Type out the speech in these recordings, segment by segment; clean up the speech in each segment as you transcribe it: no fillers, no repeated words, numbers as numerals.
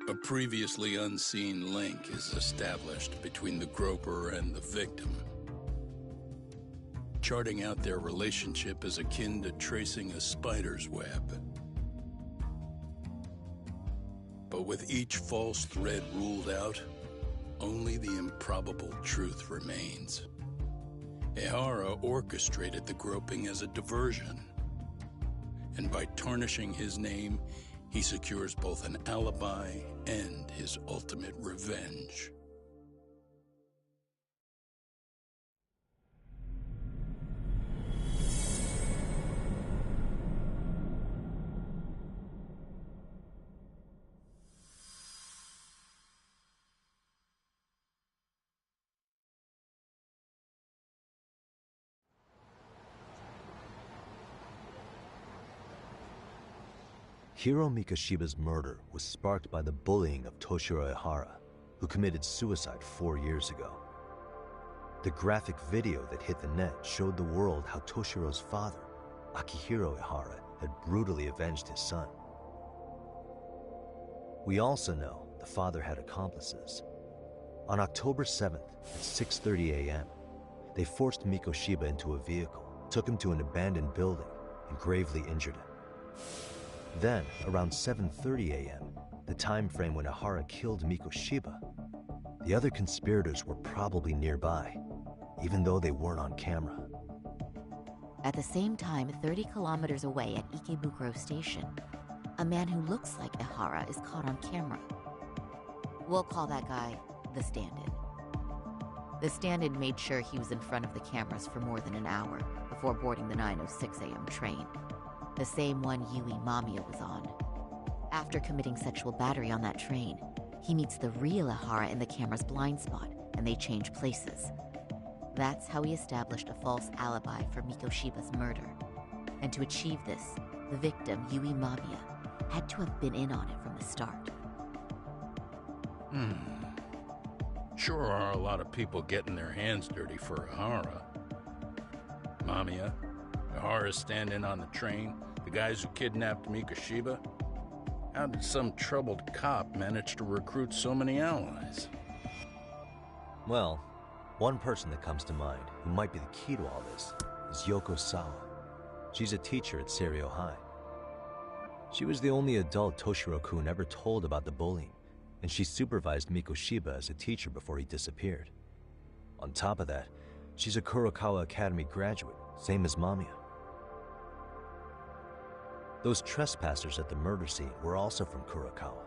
A previously unseen link is established between the groper and the victim. Charting out their relationship is akin to tracing a spider's web. But with each false thread ruled out, only the improbable truth remains. Ehara orchestrated the groping as a diversion, and by tarnishing his name, he secures both an alibi and his ultimate revenge. Hiro Mikoshiba's murder was sparked by the bullying of Toshiro Ehara, who committed suicide 4 years ago. The graphic video that hit the net showed the world how Toshiro's father, Akihiro Ehara, had brutally avenged his son. We also know the father had accomplices. On October 7th at 6:30 a.m., they forced Mikoshiba into a vehicle, took him to an abandoned building, and gravely injured him. Then, around 7:30 a.m., the time frame when Ehara killed Mikoshiba, the other conspirators were probably nearby, even though they weren't on camera. At the same time, 30 kilometers away at Ikebukuro Station, a man who looks like Ehara is caught on camera. We'll call that guy the stand-in. The stand-in made sure he was in front of the cameras for more than an hour before boarding the 9:06 a.m. train, the same one Yui Mamiya was on. After committing sexual battery on that train, he meets the real Ehara in the camera's blind spot, and they change places. That's how he established a false alibi for Mikoshiba's murder. And to achieve this, the victim, Yui Mamiya, had to have been in on it from the start. Sure are a lot of people getting their hands dirty for Ehara. Mamiya, Ehara's stand-in on the train, the guys who kidnapped Mikoshiba. How did some troubled cop manage to recruit so many allies? Well, one person that comes to mind who might be the key to all this is Yoko Sawa. She's a teacher at Seiryo High. She was the only adult Toshiro-kun ever told about the bullying, and she supervised Mikoshiba as a teacher before he disappeared. On top of that, she's a Kurokawa Academy graduate, same as Mamiya. Those trespassers at the murder scene were also from Kurokawa.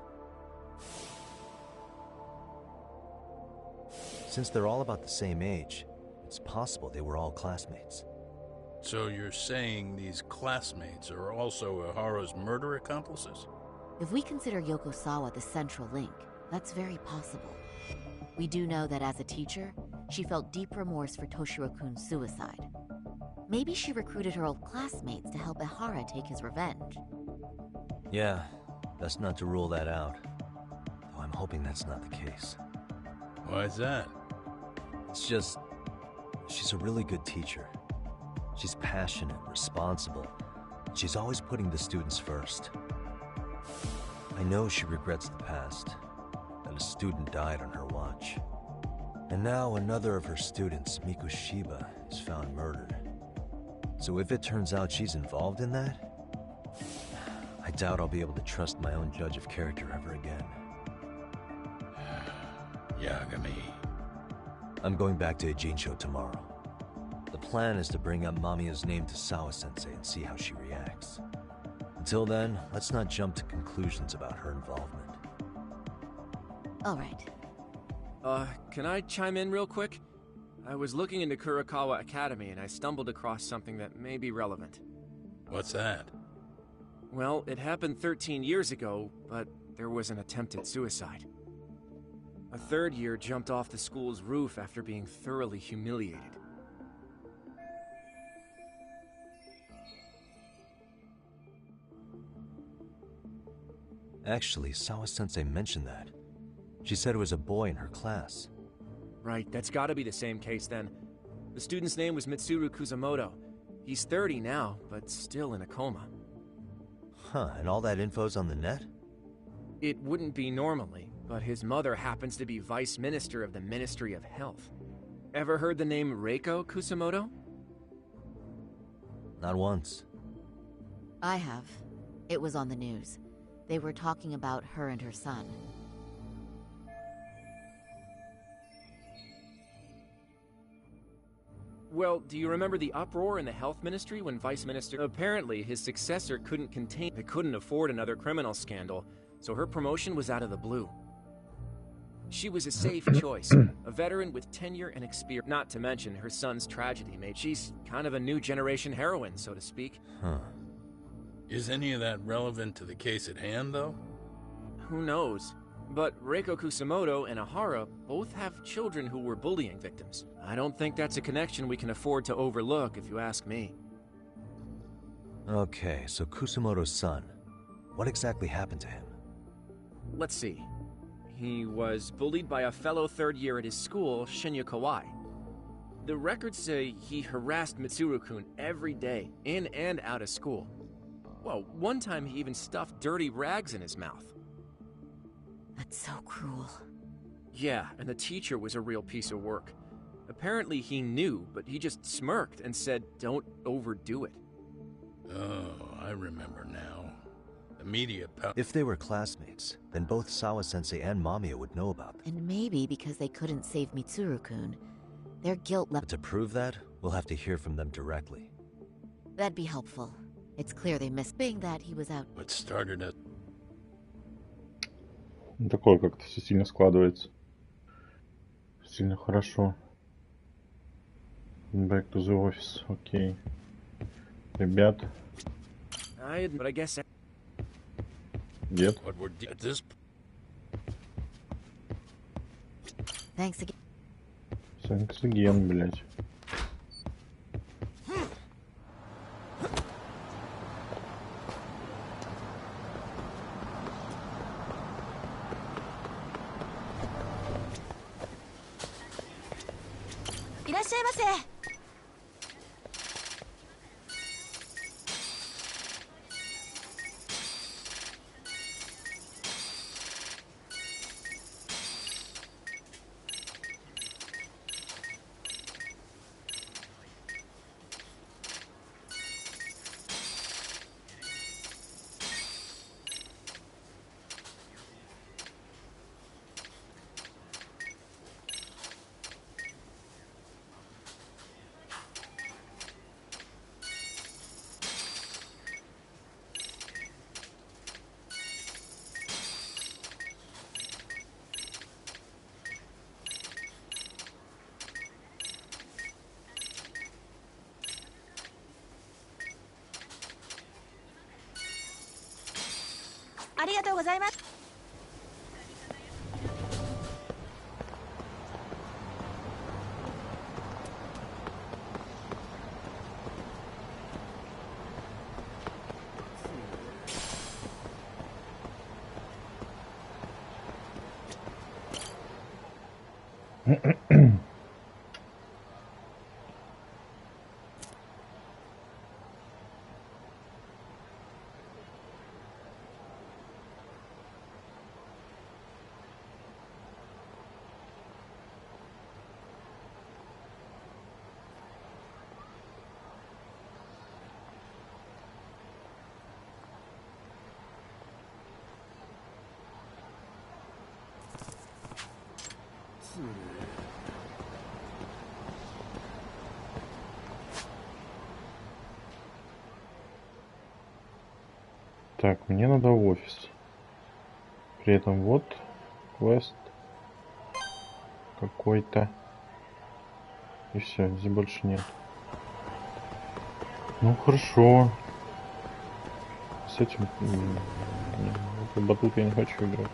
Since they're all about the same age, it's possible they were all classmates. So you're saying these classmates are also Ehara's murder accomplices? If we consider Yoko Sawa the central link, that's very possible. We do know that as a teacher, she felt deep remorse for Toshiro-kun's suicide. Maybe she recruited her old classmates to help Ehara take his revenge. Yeah, best not to rule that out. Though I'm hoping that's not the case. Why is that? It's just, she's a really good teacher. She's passionate, responsible. She's always putting the students first. I know she regrets the past, that a student died on her watch. And now another of her students, Mikoshiba, is found murdered. So if it turns out she's involved in that, I doubt I'll be able to trust my own judge of character ever again. Yagami. I'm going back to Ijincho tomorrow. The plan is to bring up Mamiya's name to Sawa-sensei and see how she reacts. Until then, let's not jump to conclusions about her involvement. All right. Can I chime in real quick? I was looking into Kurokawa Academy and I stumbled across something that may be relevant. What's that? Well, it happened 13 years ago, but there was an attempted suicide. A third year jumped off the school's roof after being thoroughly humiliated. Actually, Sawa-sensei mentioned that. She said it was a boy in her class. Right, that's gotta be the same case then. The student's name was Mitsuru Kusamoto. He's 30 now, but still in a coma. Huh, and all that info's on the net? It wouldn't be normally, but his mother happens to be Vice Minister of the Ministry of Health. Ever heard the name Reiko Kusamoto? Not once. I have. It was on the news. They were talking about her and her son. Well, do you remember the uproar in the health ministry when Vice Minister... Apparently, his successor couldn't afford another criminal scandal, so her promotion was out of the blue. She was a safe choice, a veteran with tenure and experience. Not to mention her son's tragedy made she's kind of a new generation heroine, so to speak. Huh. Is any of that relevant to the case at hand, though? Who knows? But Reiko Kusamoto and Ahara both have children who were bullying victims. I don't think that's a connection we can afford to overlook, if you ask me. Okay, so Kusamoto's son. What exactly happened to him? Let's see. He was bullied by a fellow third year at his school, Shinya Kawai. The records say he harassed Mitsuru-kun every day, in and out of school. Well, one time he even stuffed dirty rags in his mouth. That's so cruel. Yeah, and the teacher was a real piece of work. Apparently he knew, but he just smirked and said, "Don't overdo it." Oh, I remember now. The media... If they were classmates, then both Sawa-sensei and Mamiya would know about them. And maybe because they couldn't save Mitsuru-kun, their guilt But left... to prove that, we'll have to hear from them directly. That'd be helpful. It's clear they missed being that he was out. What started it? Такое как-то все сильно складывается. Сильно хорошо. Back to the office. Окей. Ребят. But I guess... Дед. What we're at this... Thanks again. Thanks again, блять. Так, мне надо в офис. При этом вот квест какой-то. И все, здесь больше нет. Ну хорошо. С этим... Этот батут я не хочу играть.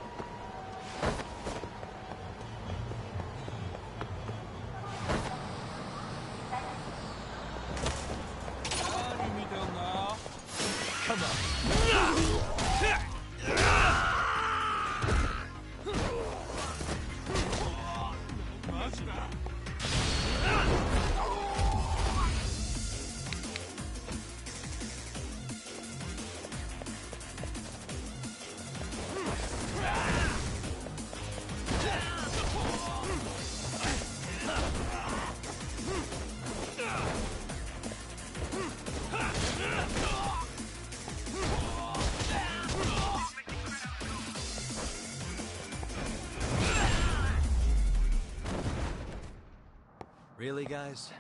Really, guys?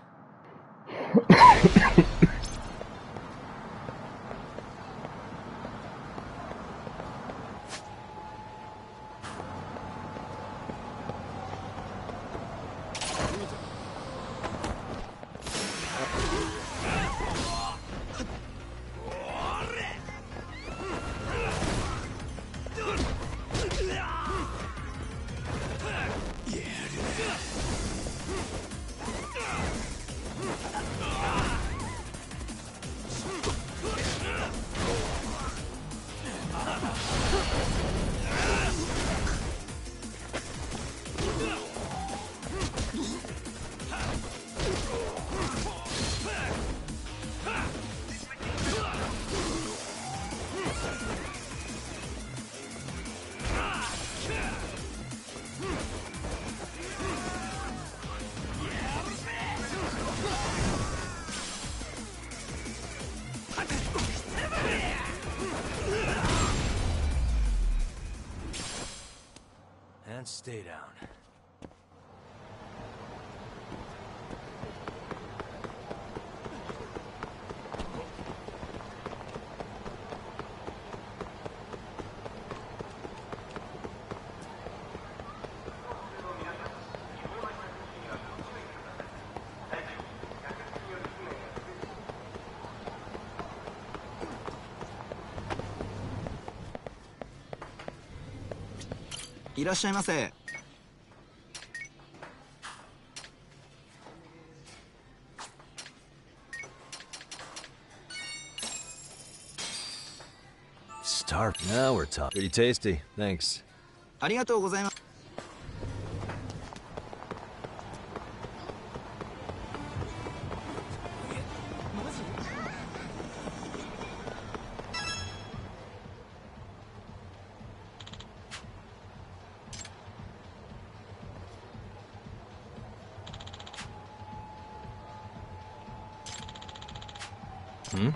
And stay down.いらっしゃいませ。Start. Now we're talking. Pretty tasty. Thanks. ありがとうございます。Hmm?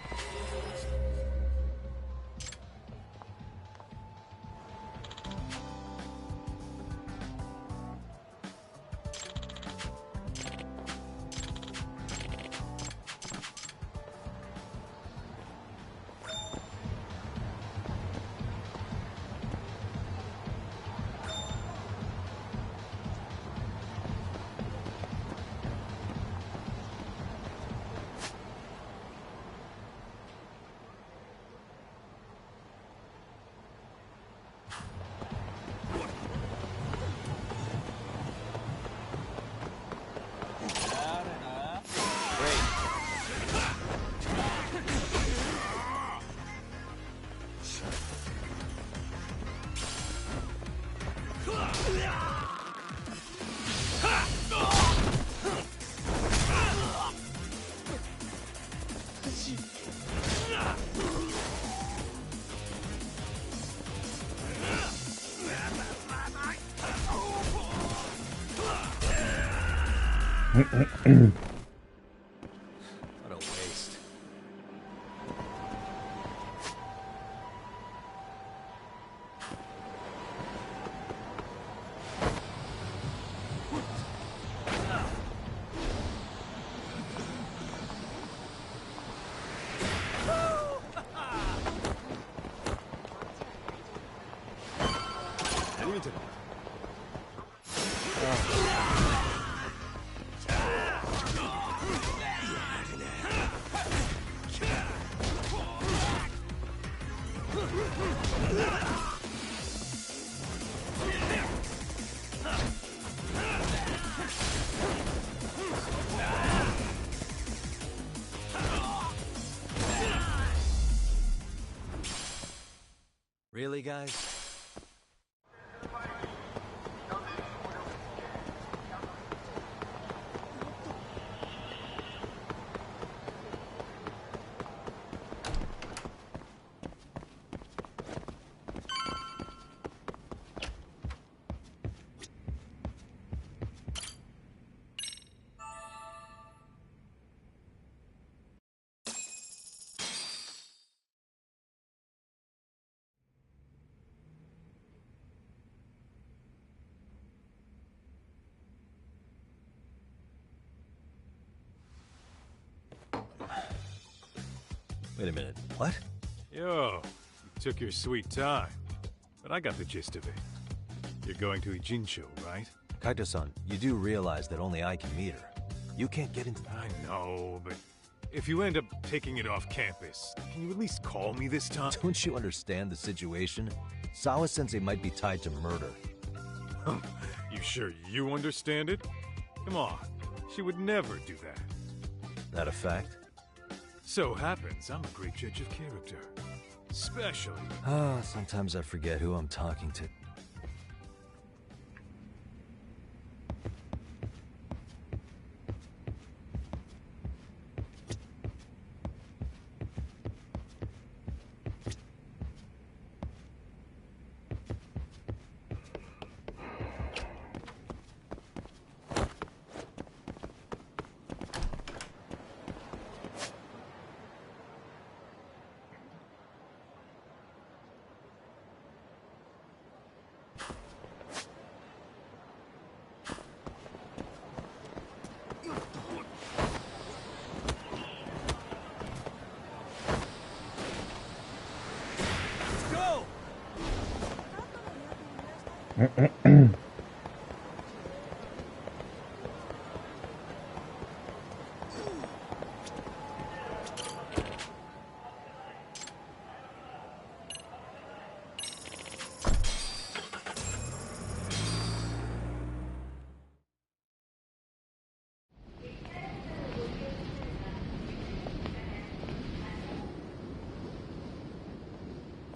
What a waste. Really, guys? Wait a minute, what? Yo, you took your sweet time. But I got the gist of it. You're going to Ijincho, right? Kaito-san, you do realize that only I can meet her. You can't get into... I know, but if you end up taking it off campus, can you at least call me this time? Don't you understand the situation? Sawa-sensei might be tied to murder. You sure you understand it? Come on, she would never do that. That a fact? So happens I'm a great judge of character. Especially... Sometimes I forget who I'm talking to.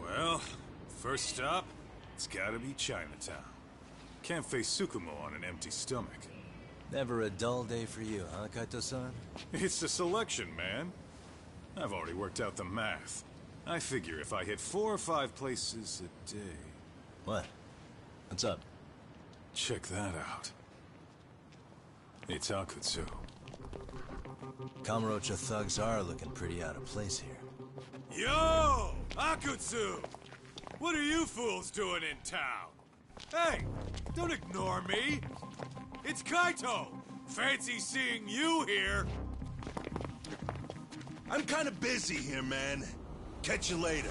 Well, first stop, it's gotta be Chinatown. Can't face Tsukumo on an empty stomach. Never a dull day for you, huh, Kaito-san? It's the selection, man. I've already worked out the math. I figure if I hit 4 or 5 places a day... What? What's up? Check that out. It's Akutsu. Kamurocho thugs are looking pretty out of place here. Yo! Akutsu! What are you fools doing in town? Hey! Don't ignore me! It's Kaito! Fancy seeing you here! I'm kinda busy here, man. Catch you later.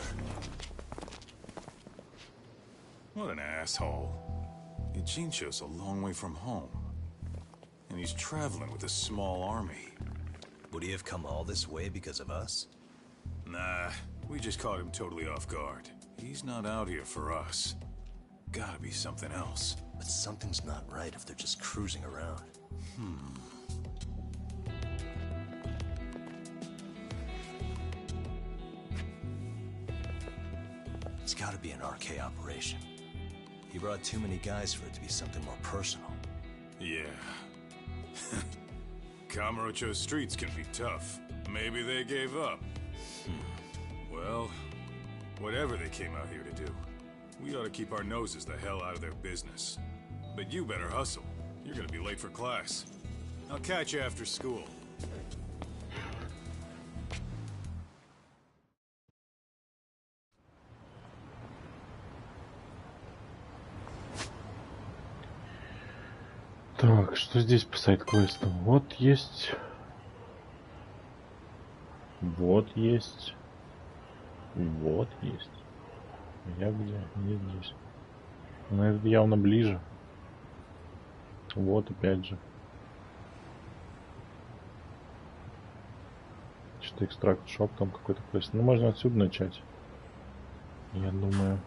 What an asshole. Ijincho's a long way from home. And he's traveling with a small army. Would he have come all this way because of us? Nah, we just caught him totally off guard. He's not out here for us. Gotta be something else. But something's not right if they're just cruising around. It's gotta be an RK operation. He brought too many guys for it to be something more personal. Yeah. Kamurocho streets can be tough. Maybe they gave up. Well, whatever they came out here to do, we ought to keep our noses the hell out of their business. But you better hustle. You're gonna be late for class. I'll catch you after school. Так, что здесь по сайт-квестам? Вот есть. Вот есть. Вот есть. Я где? Где здесь? Ну, это явно ближе. Вот опять же. Что-то экстракт шоп там какой-то квест. Ну, можно отсюда начать. Я думаю.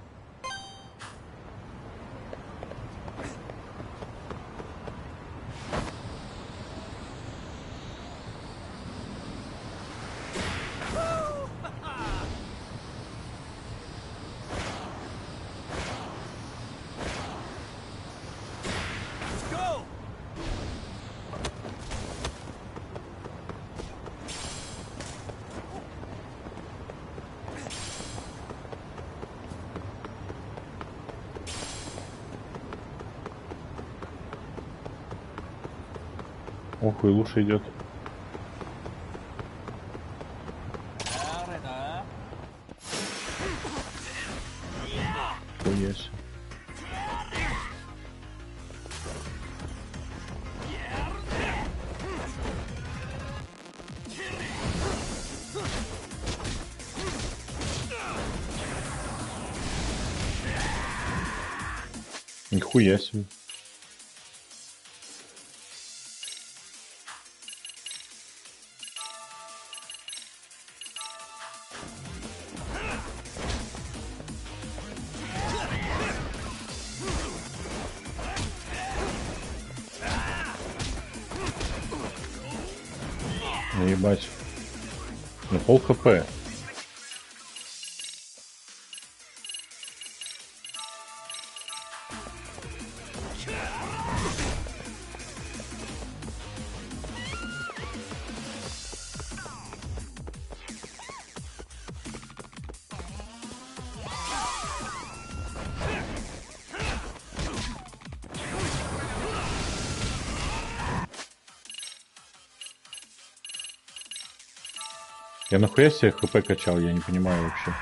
Ох, и лучше идет. Хуясь. Нихуя себе. Ебать. На пол хп. Я нахуя себе хп качал, я не понимаю вообще.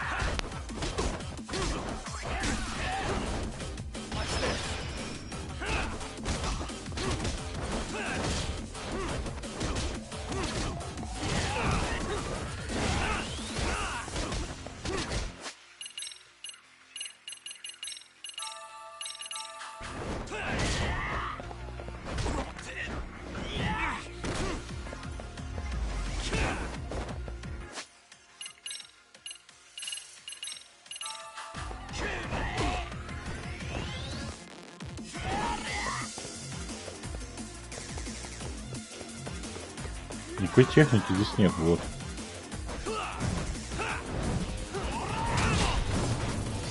Никакой техники здесь нет, вот.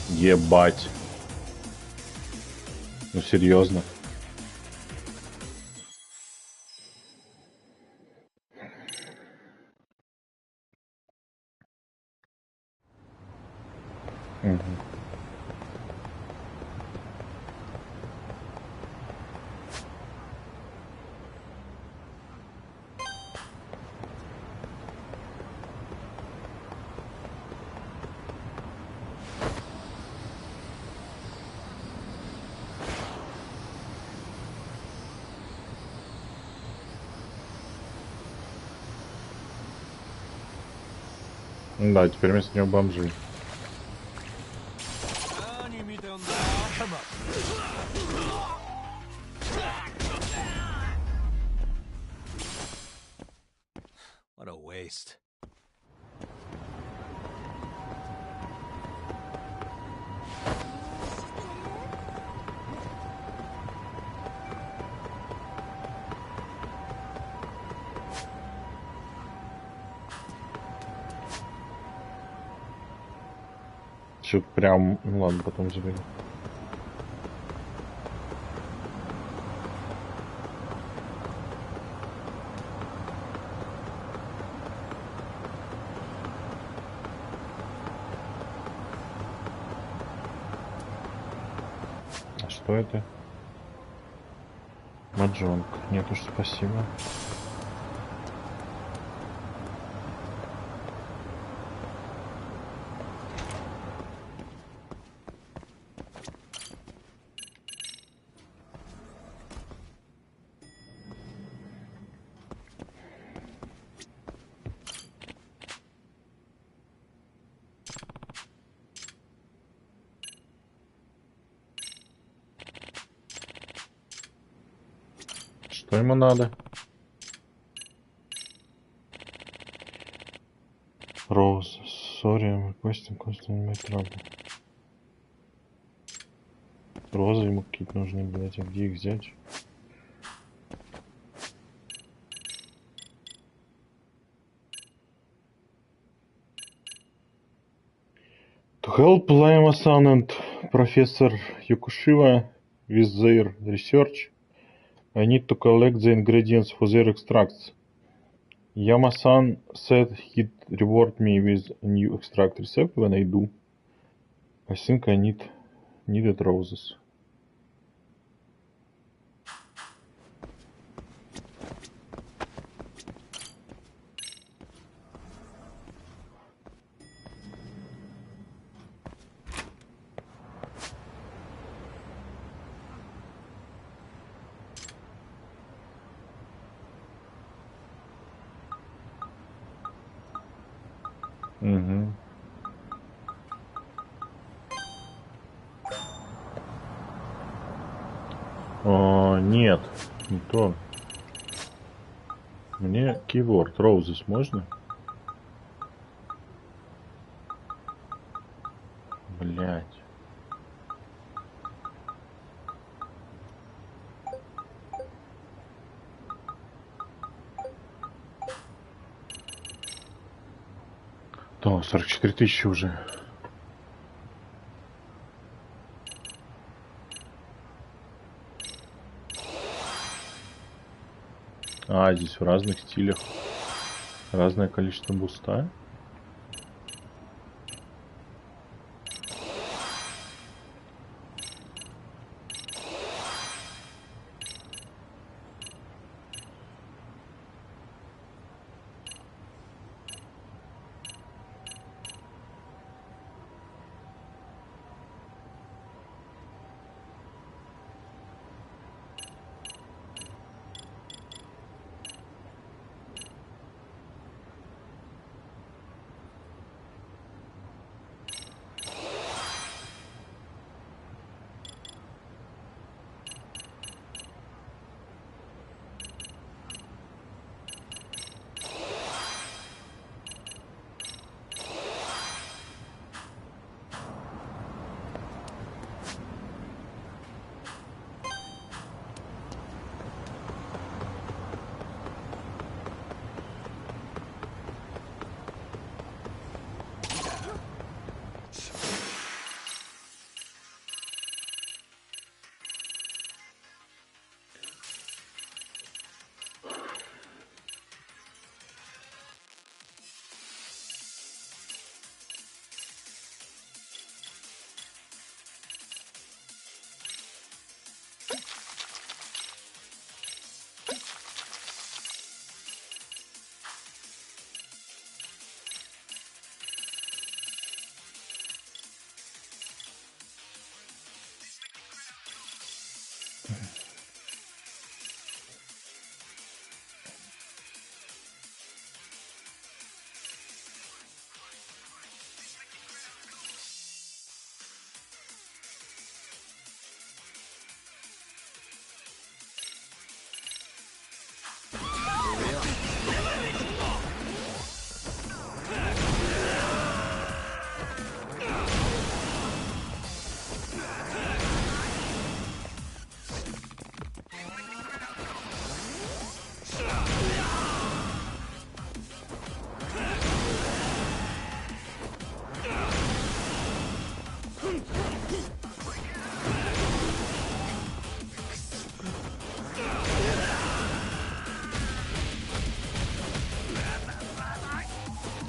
Ебать. Ну серьезно. Угу. Да, теперь вместо него бомжи. What a waste. Что-то прям... Ну ладно, потом заберу. А что это? Маджонг. Нет уж, спасибо. Что ему надо? Роуз. Сори, requesting custom my trouble. Розы ему какие-то нужны, блять, а где их взять? To help Lama-san and Professor Yokushiba with their research, I need to collect the ingredients for their extracts. Yama-san said he'd reward me with a new extract recipe when I do. I think I needed roses. Угу. О, нет, не то. Мне keyword roses можно? Блять. То, 44 тысячи уже. А, здесь в разных стилях. Разное количество буста.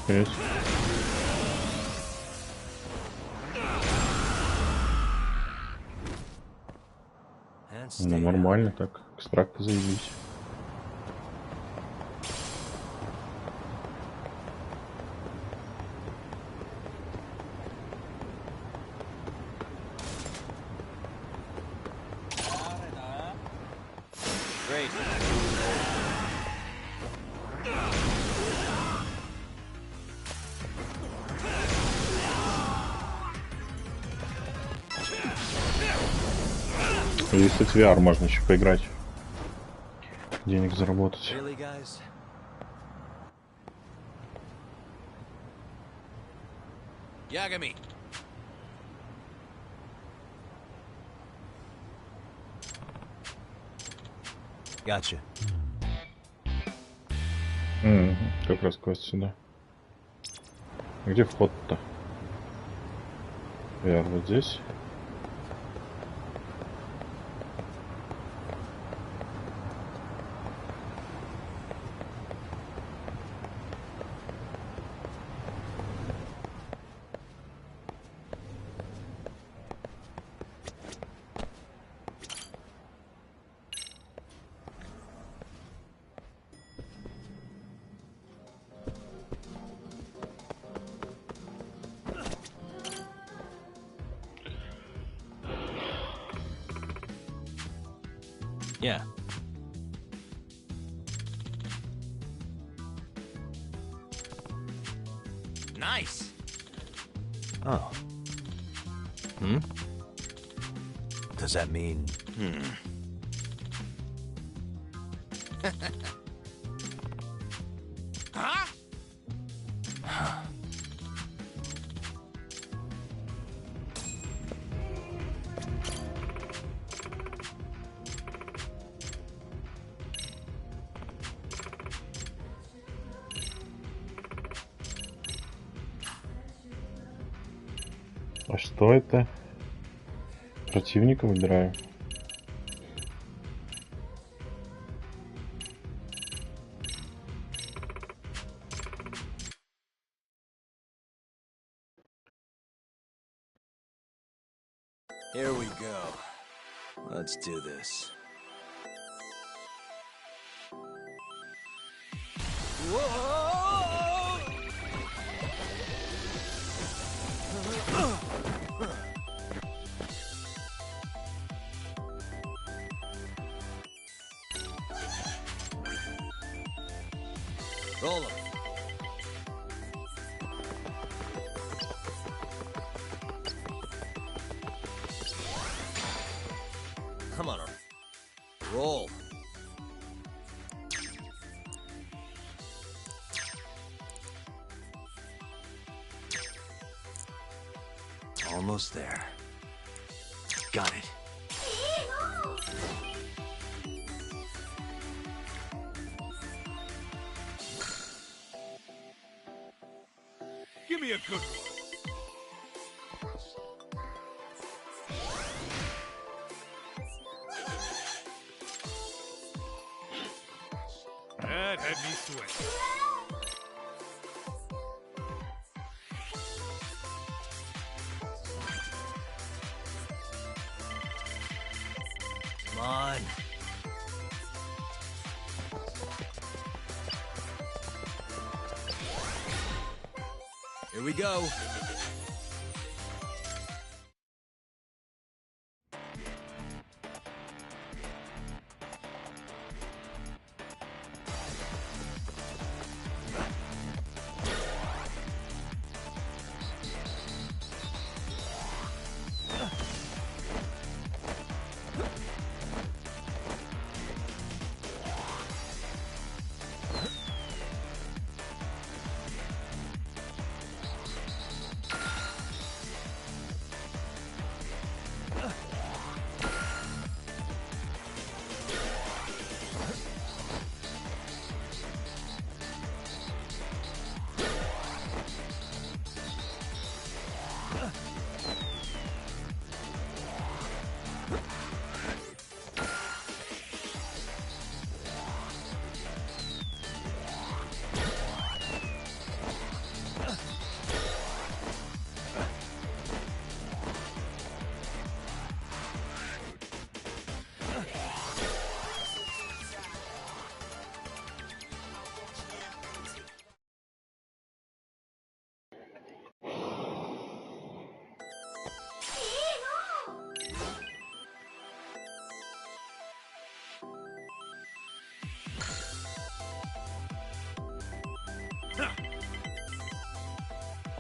Есть. Ну, нормально так. Экстракты заявились. Здесь, кстати, VR можно еще поиграть. Денег заработать. Gotcha. Как раз квест сюда. Где вход-то? VR вот здесь. Yeah. Nice. Oh. Hmm? Does that mean... Huh? А что это? Противника выбираю. Here we go. Let's do this. Roll 'em. Come on, roll. Almost there. Got it. Give me a good one. That had me sweating. Come on. Here we go.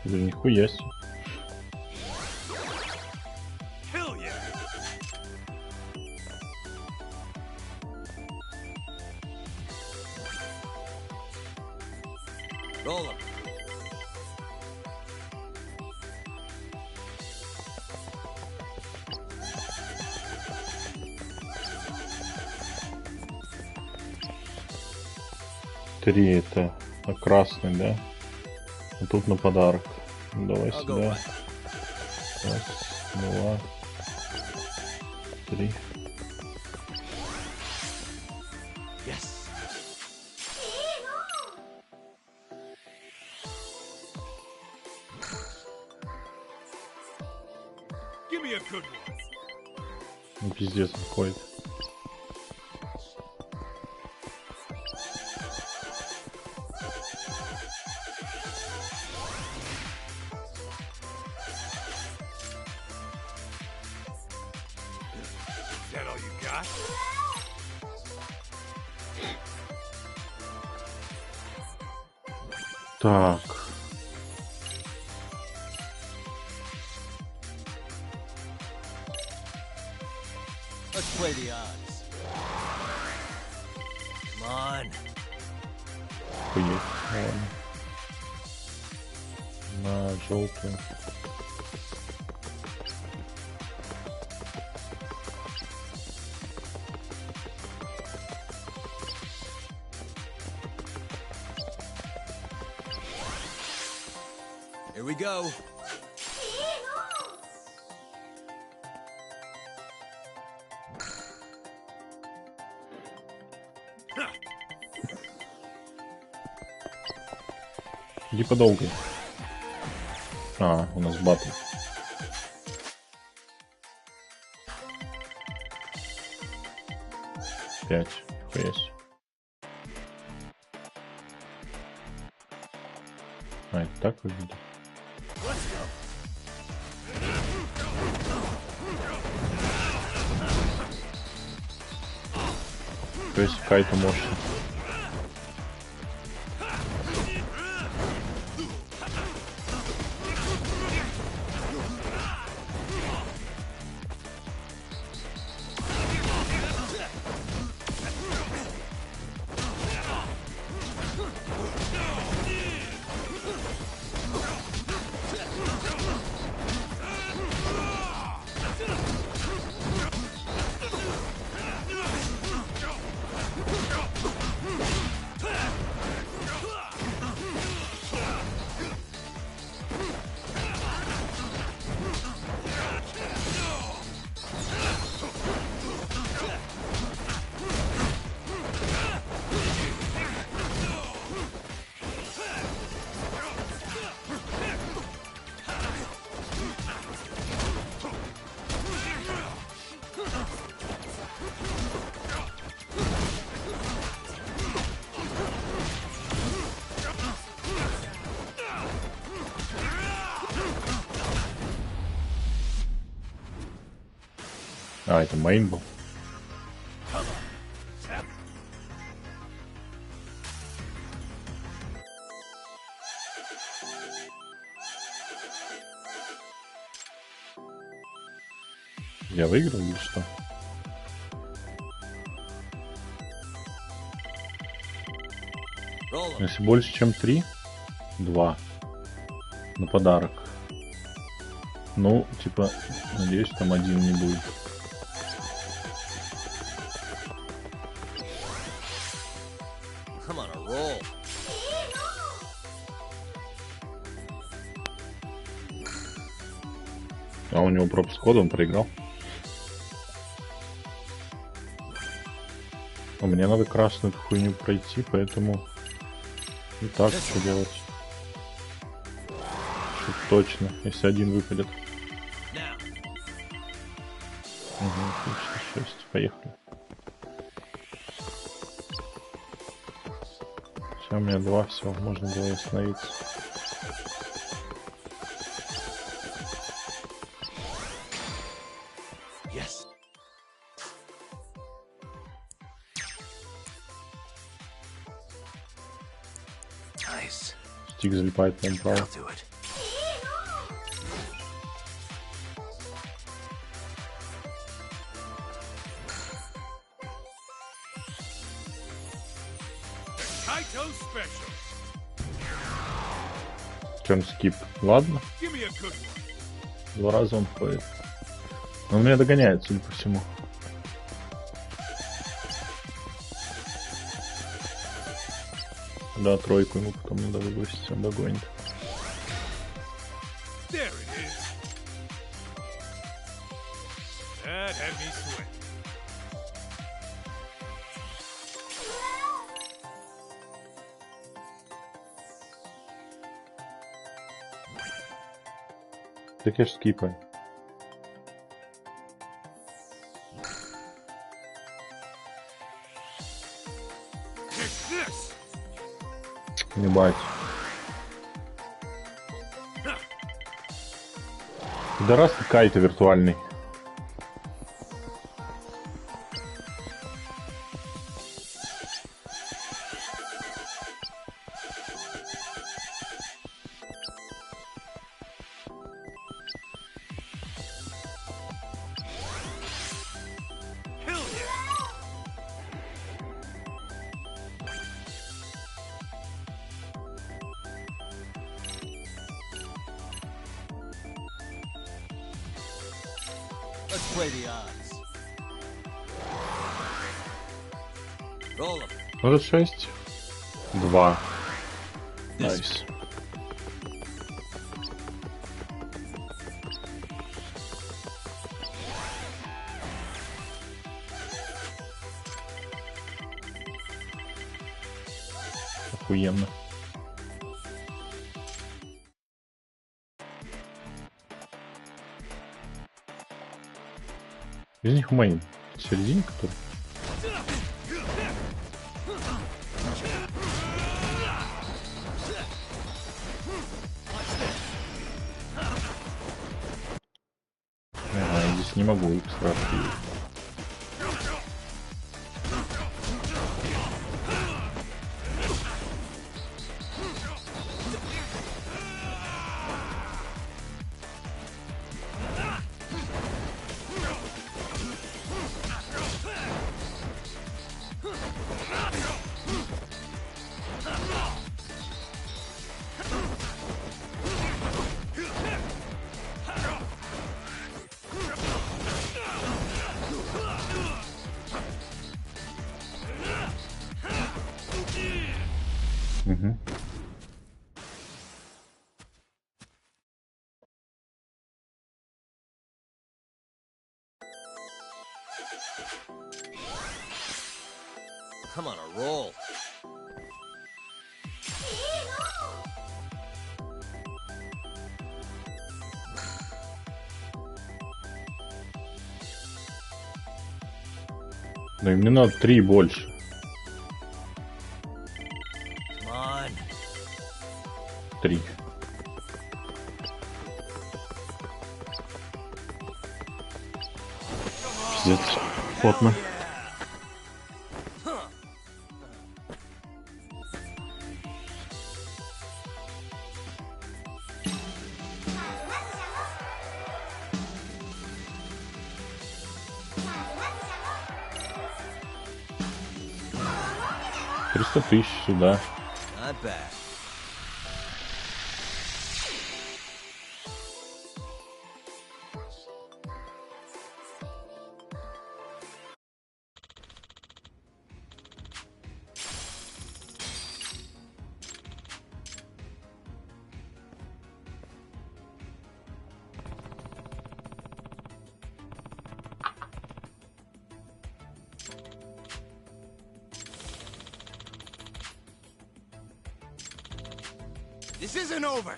Да нихуя себе. Hell yeah! Roll 'em. Три это красный, да? А тут на подарок. Давай I'll go сюда. one. Раз, два, три. Yes. Give me a good one. Ну, пиздец выходит. Is that all you got? Так. Let's play the odds. Come on. Охуеть. Ладно. На желтую. Here we go. Иди подолгу. А, у нас батл. Пять. Есть. А, это так выглядит. То есть Кайто мощно. А, это мейн был. Я выиграл или что? Если больше, чем 3, 2 на подарок. Ну, типа, надеюсь, там один не будет. А у него пропуск кода, он проиграл. А мне надо красную эту хуйню пройти, поэтому и так что делать. Чтоб точно, если один выпадет. Угу, отлично, 6, поехали. Все, у меня 2, все, можно было остановиться. Стик залипает, по-моему, право. Чем скип? Ладно. 2 раза он ходит. Он меня догоняет, судя по всему. Да, тройку ему потом надо выбросить, он догонит. Так я ж скипаю. Ебать. Да раз какая-то виртуальный. Let's play the odds. Roll 'em. Может 6? 2. Найс. Охуенно. Из них моим. В середине который. Ага, я здесь не могу их сразу. Угу. Come on, a roll. Но им не надо 3 больше. Come on. 3. Пиздец. Плотно. $300 000 сюда. Not bad. This isn't over.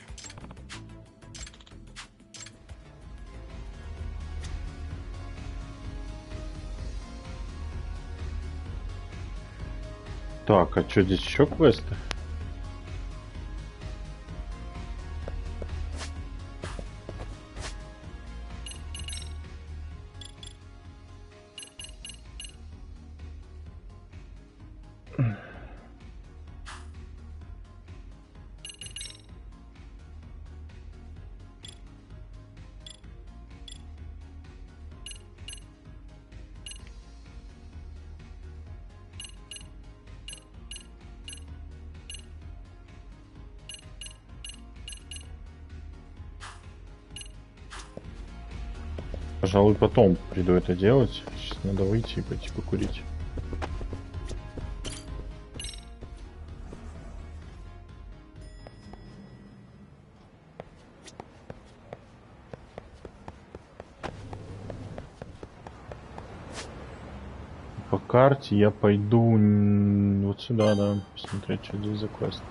Так, а что здесь еще квесты? Пожалуй, потом приду это делать. Сейчас надо выйти и пойти покурить. По карте я пойду вот сюда, да, посмотреть, что здесь за квест.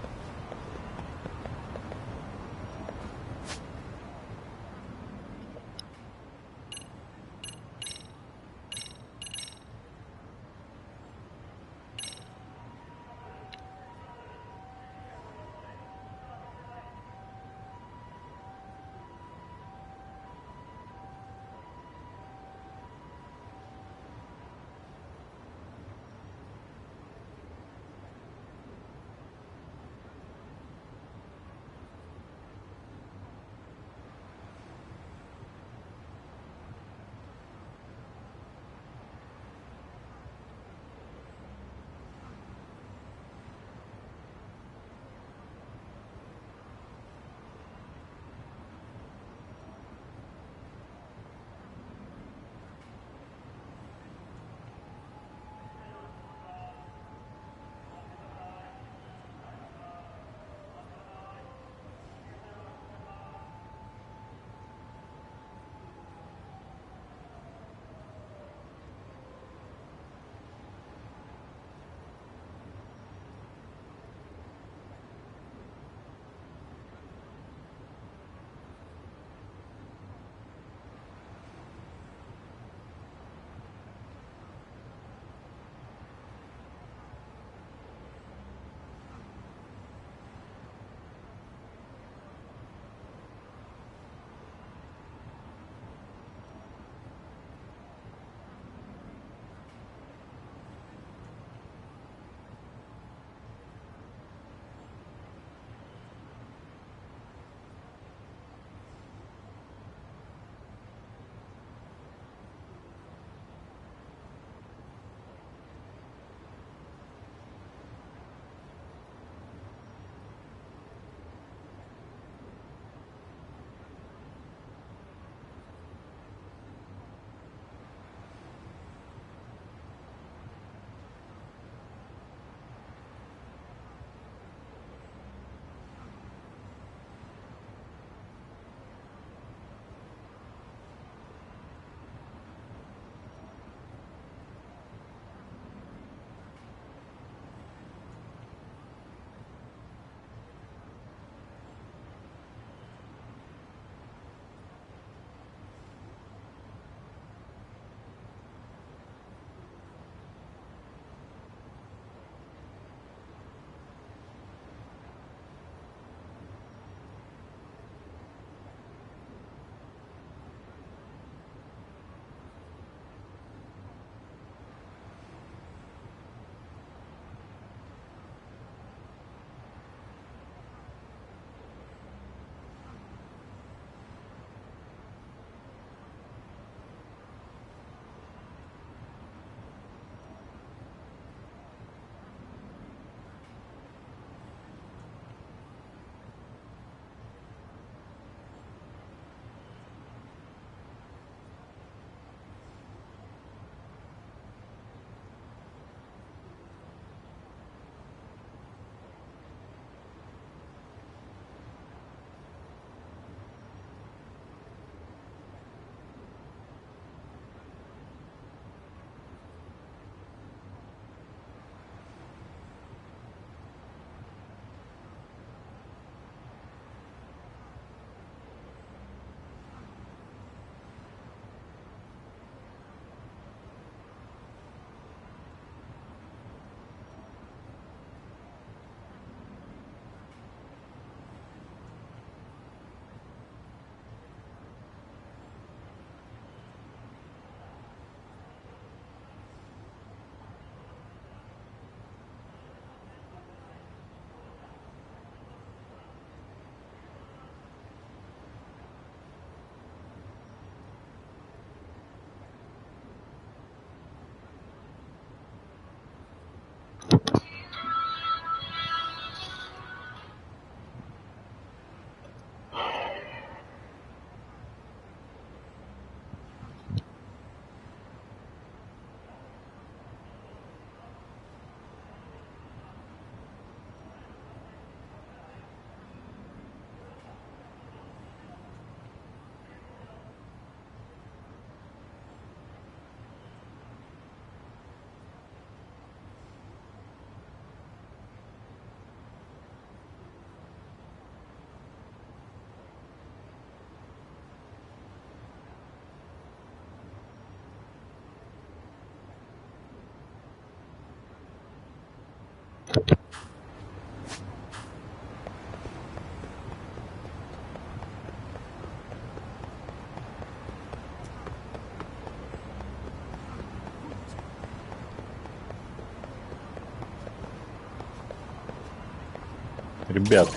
Ребят.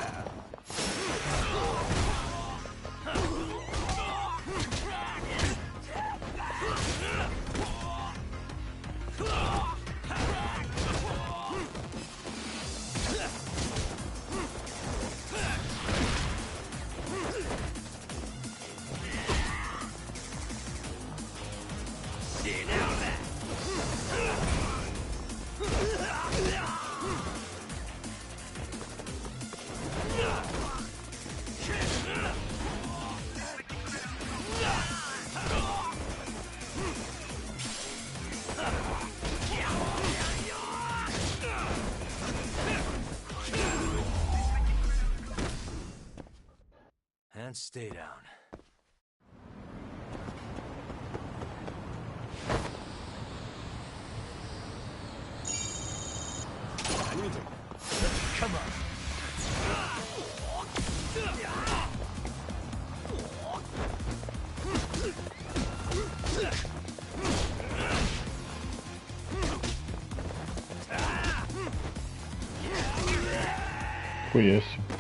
And stay down. Come on. Хуя себе.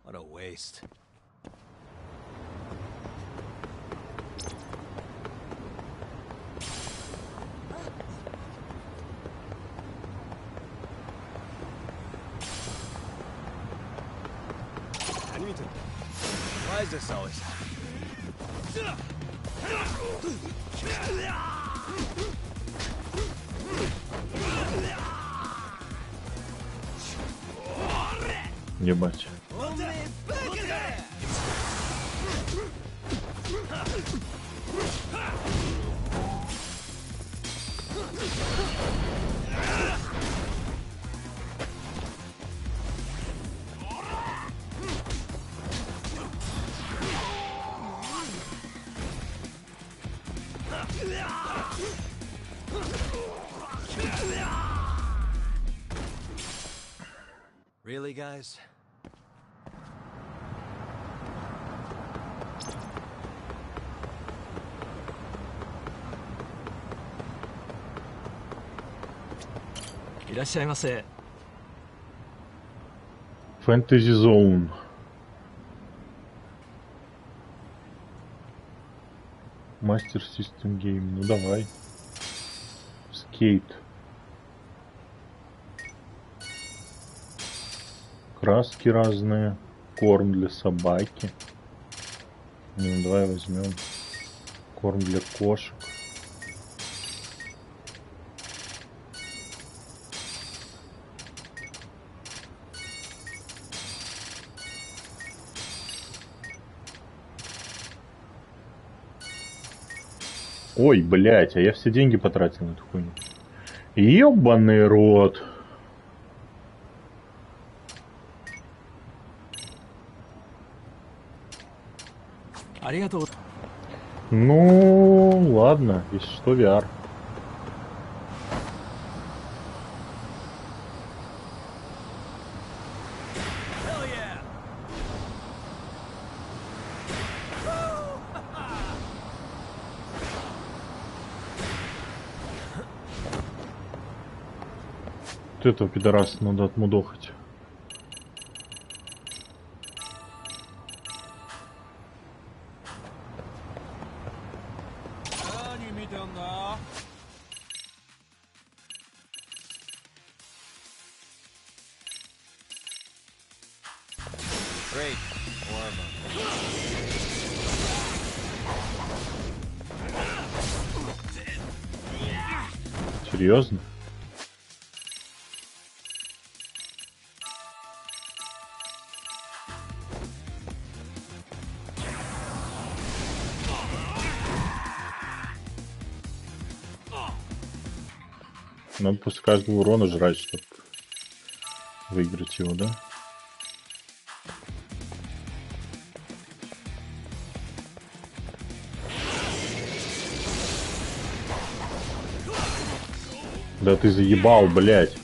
What a waste. Why is this always Ебать. Really, guys? Ирасяймасе. Fantasy Zone. Мастер System Game. Ну давай. Скейт. Краски разные. Корм для собаки. Ну, давай возьмем. Корм для кошек. Ой, блять, а я все деньги потратил на эту хуйню. Ёбаный рот. Ну, ладно, если что, VR. Вот этого пидораса надо отмудохать. Great. More of them. Серьезно? Надо после каждого урона жрать, чтобы выиграть его, да? Да ты заебал, блядь.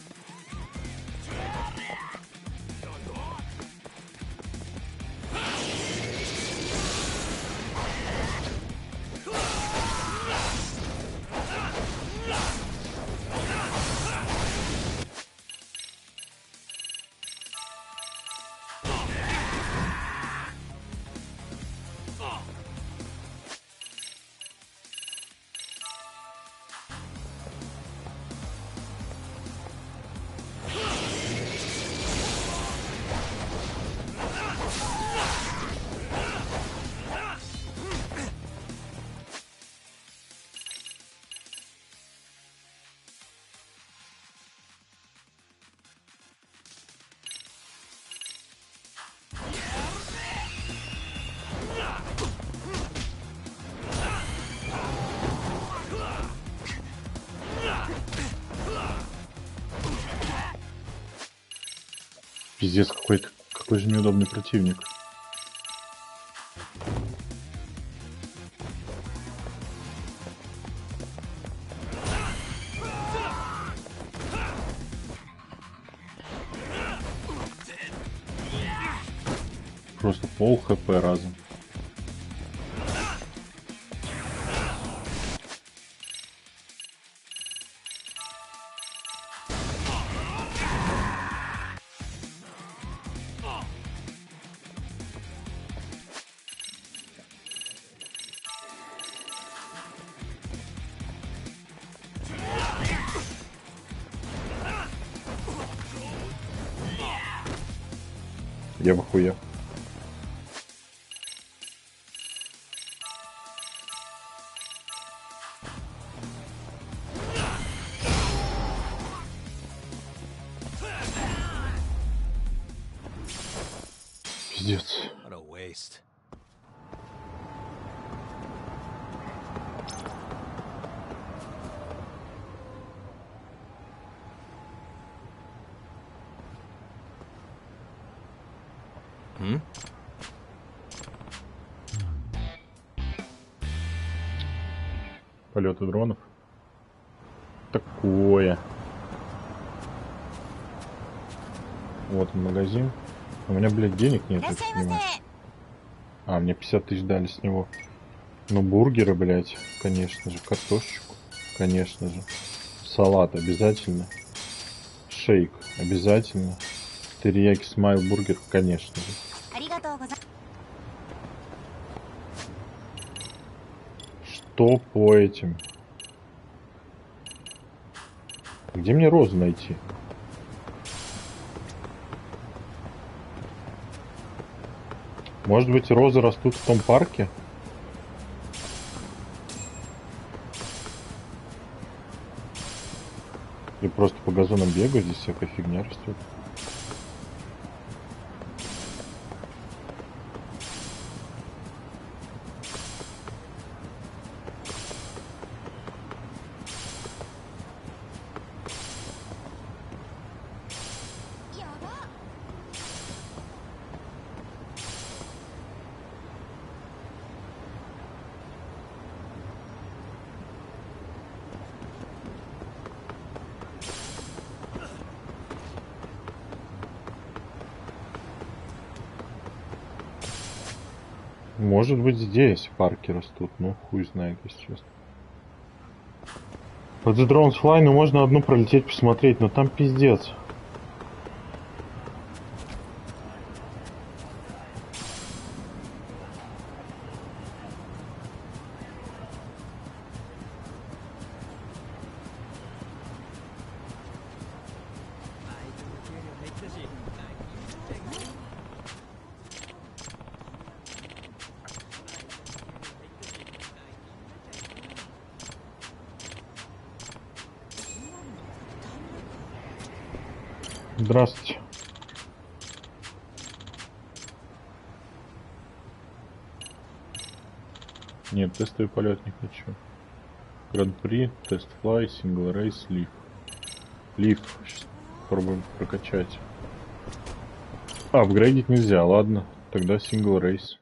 Пиздец, какой же неудобный противник. Просто пол хп разом. Я в охуе. Пиздец. What a waste. Полеты дронов. Такое. Вот он, магазин. У меня, блядь, денег нет, я понимаю. А, мне 50 тысяч дали с него. Ну, бургеры, блядь, конечно же. Картошечку, конечно же. Салат обязательно. Шейк обязательно. Терияки смайл бургер, конечно же. Что по этим? Где мне розу найти? Может быть, розы растут в том парке? И просто по газонам бегаю, здесь всякая фигня растет. Может быть, здесь в парке растут, ну хуй знает, если честно. Под The Drones Fly, ну можно одну пролететь посмотреть, но там пиздец. Здравствуйте. Нет, тестовый полет не хочу. Гран-при, тест-флай, сингл рейс, лиф. Лифт. Сейчас попробуем прокачать. А, апгрейдить нельзя, ладно. Тогда сингл рейс.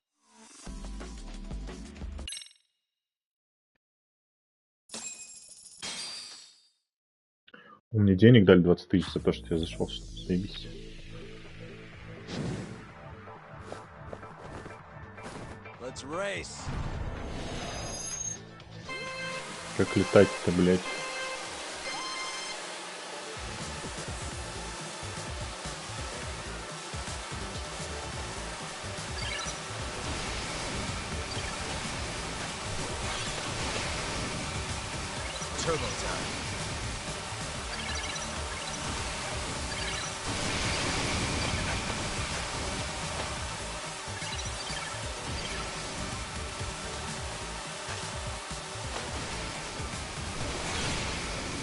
Мне денег дали 20 тысяч за то, что я зашел. Заебись. Let's race. Как летать-то, блядь? Turbo time.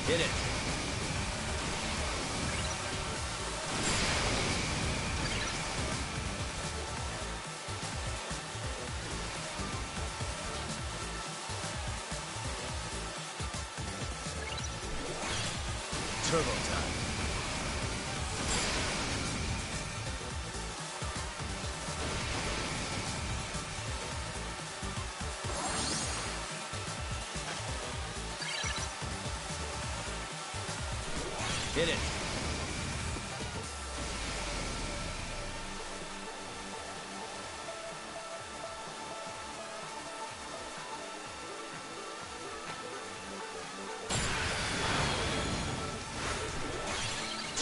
Hit it. Turbo time. Hit it.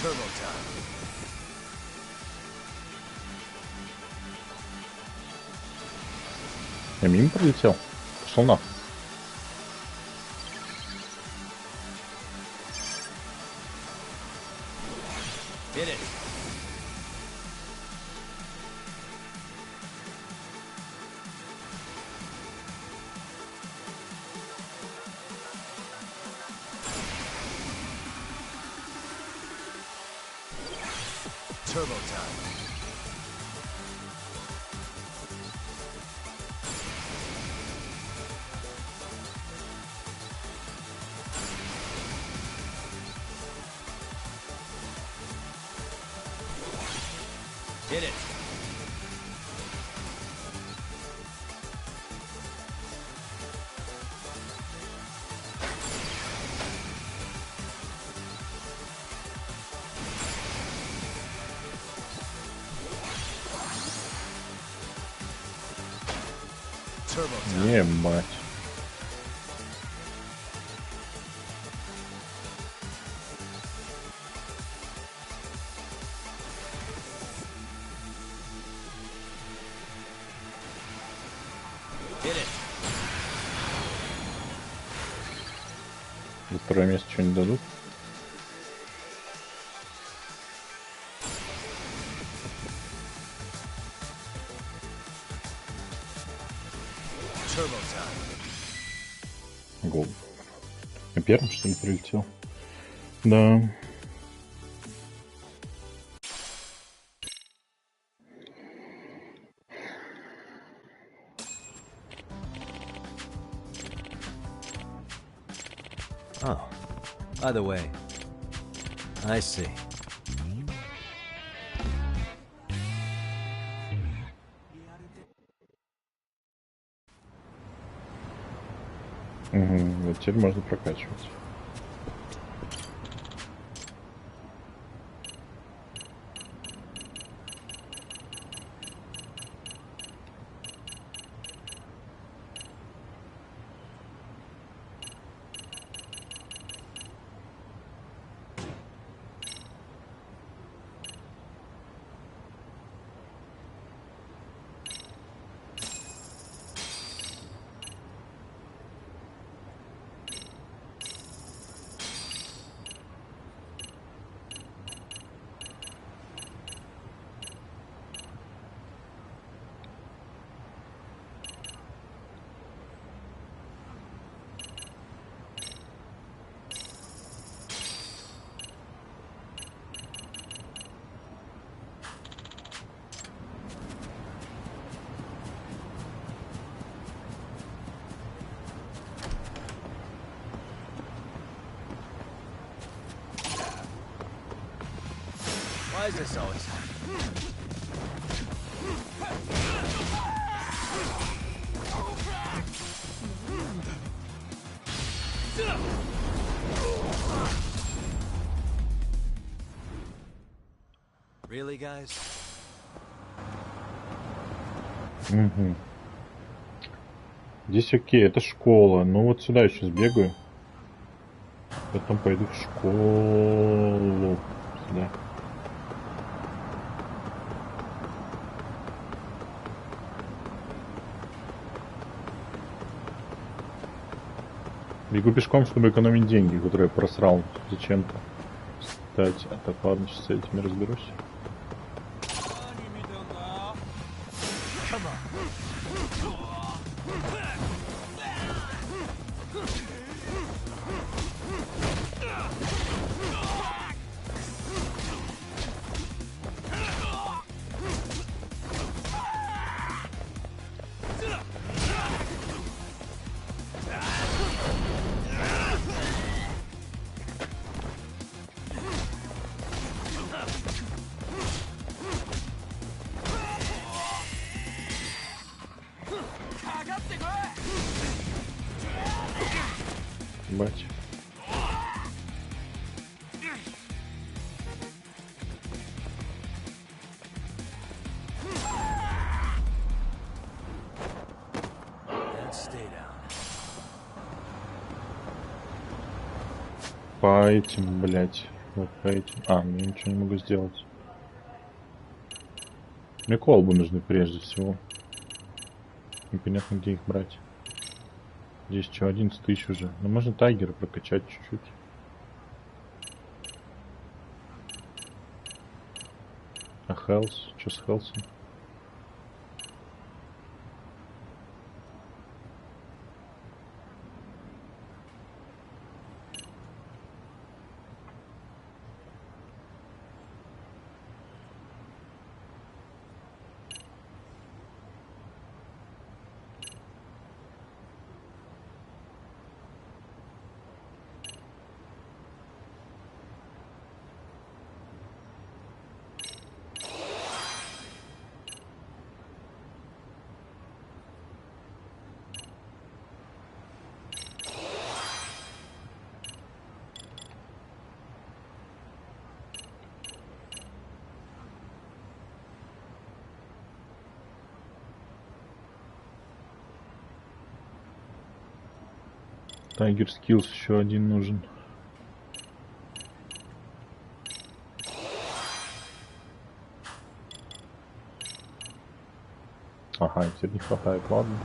Turbo time. Я мимо пролетел. Пошел нахуй. Hit it. Turbo time. Hit it. Turbo time. Ебать. Hit it. За второе место что-нибудь дадут? Turbo time. Гол. Я первым, что ли, прилетел? Да. Oh, by the way, I see. Угу. Вот теперь можно прокачивать. Why is this always Really, guys? Угу. Здесь окей, это школа. Ну вот сюда я сейчас бегаю. Потом пойду в школу. Сюда. Бегу пешком, чтобы экономить деньги, которые я просрал зачем-то. Кстати, а так ладно, сейчас с этими разберусь. Бать. And stay down. По этим, блять. Вот по этим. А, я ничего не могу сделать. Мне колбы нужны прежде всего. Непонятно, где их брать. Здесь что, 11 тысяч уже. Ну, можно тайгера прокачать чуть-чуть. А Хелс? Что с Хелсом? Тайгер скиллс еще один нужен. Ага, теперь не хватает, ладно.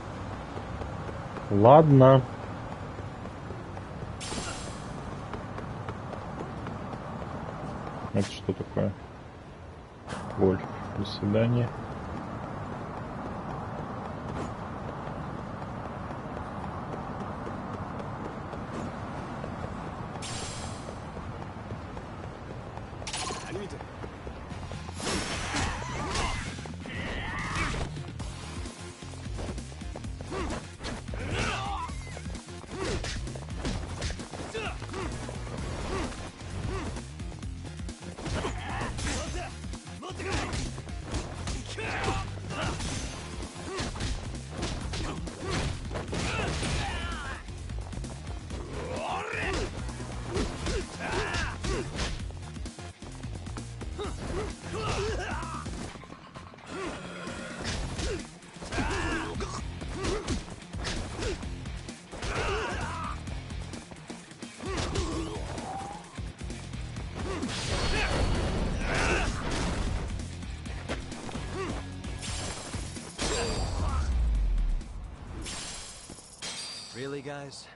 Ладно. Это что такое? Вольф. До свидания. Really, guys?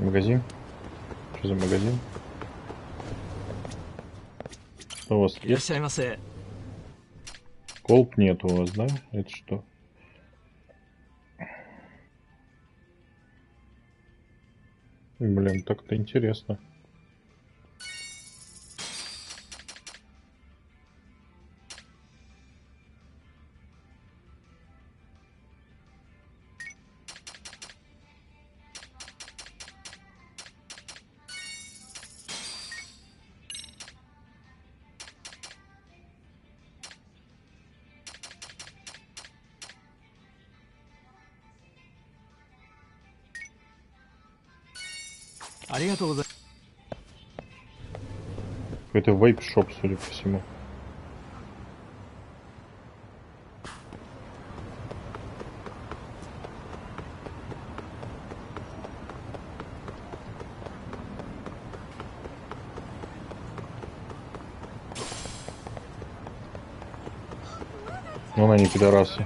Магазин? Что за магазин? Что у вас есть? Колб нет у вас, да? Это что? Блин, так-то интересно. Какой-то вейп-шоп, судя по всему. Ну, они пидорасы.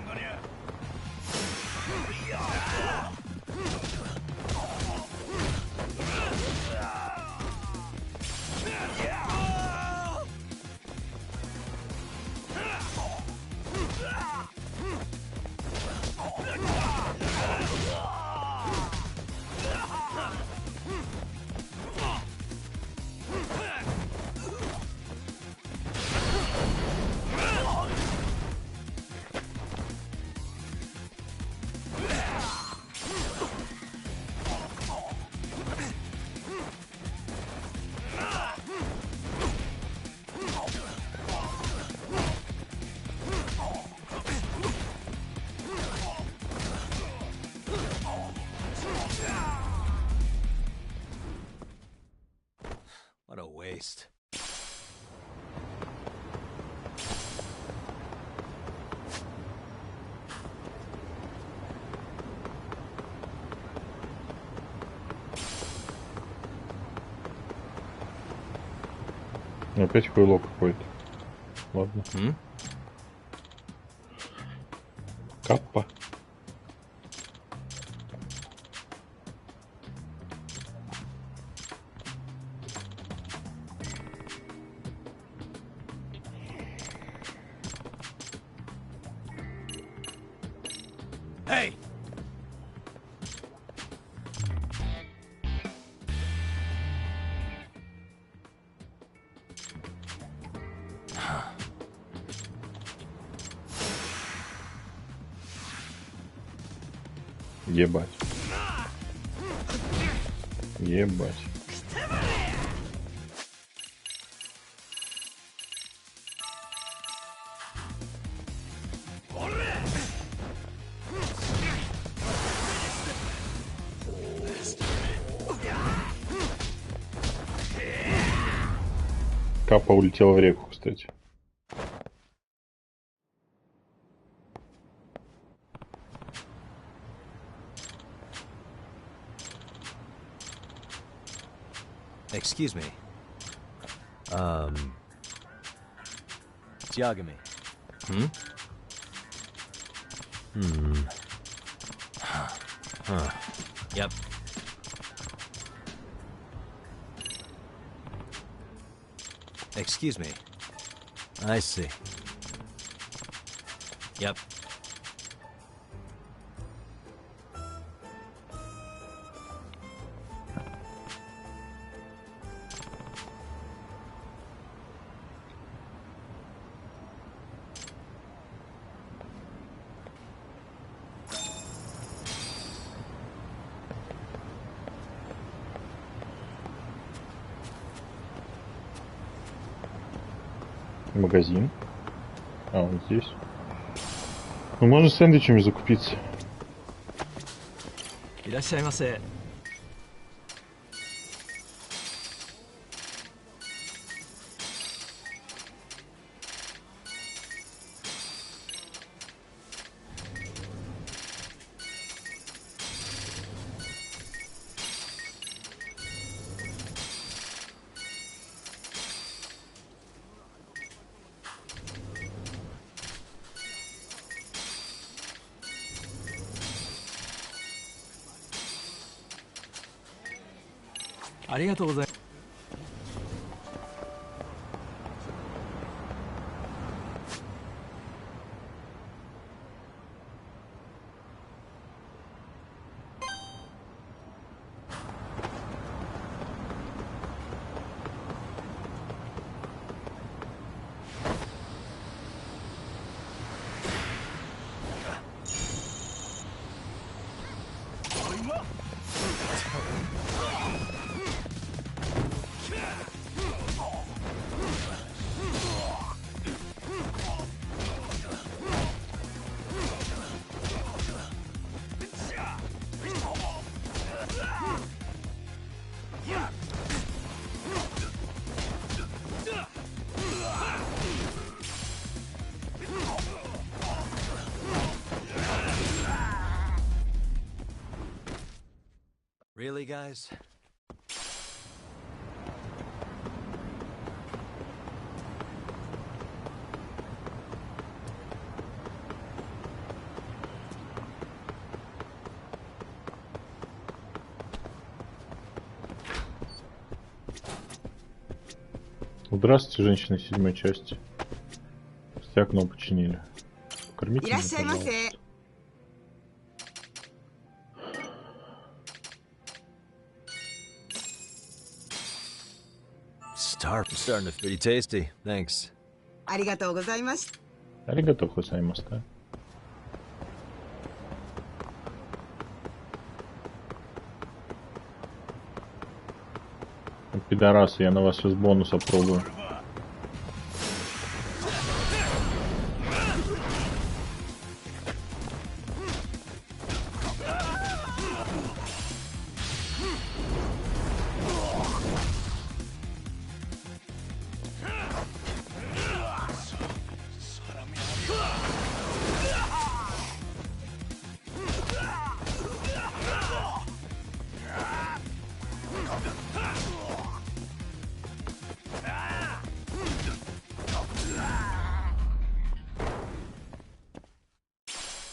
What a waste. Опять хуйло какой-то. Ладно. Каппа. Hey! Ебать. Ебать. Капа улетел в реку, кстати. Excuse me. Judgement. Yep. Excuse me. I see. Yep. Магазин. А, он здесь. Ну, можно сэндвичами закупиться. いらっしゃいませ。ありがとうございます。Sorry, guys. Здравствуйте, женщины седьмой части. Кстати, окно починили. Покормите меня, пожалуйста. Starting to pretty tasty. Thanks. ありがとうございます。ありがとうございました. Пидорасы, я на вас сейчас бонус опробую.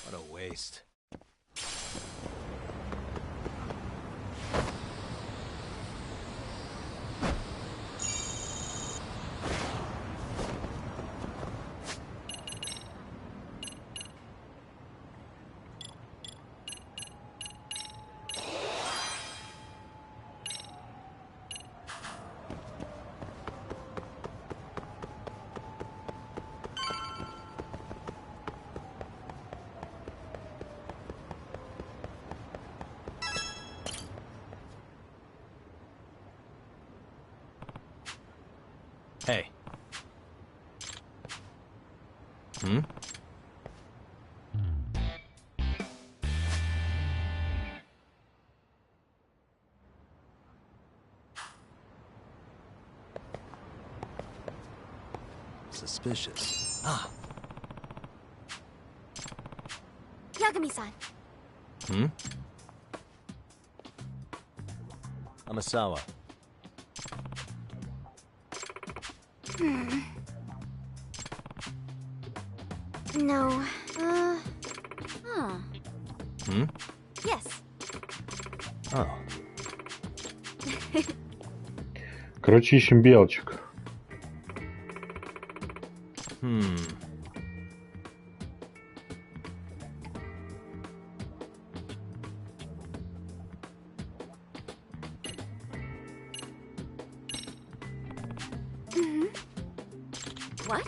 What a waste. Hey. Hmm? Suspicious. Ah. Yagami-san. Hmm? Amasawa. No. Hmm? Yes. Oh. Короче, ищем белочек. What?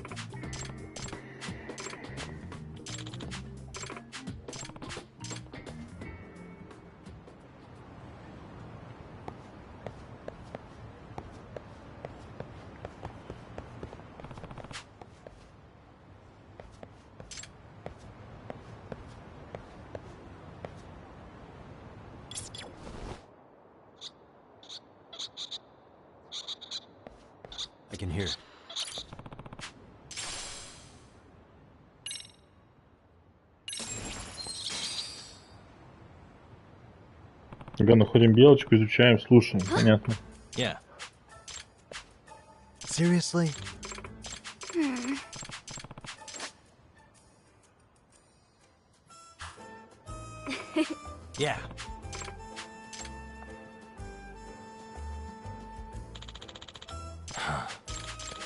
I can hear. Ага, находим белочку, изучаем, слушаем. Понятно. Yeah. Seriously? Yeah.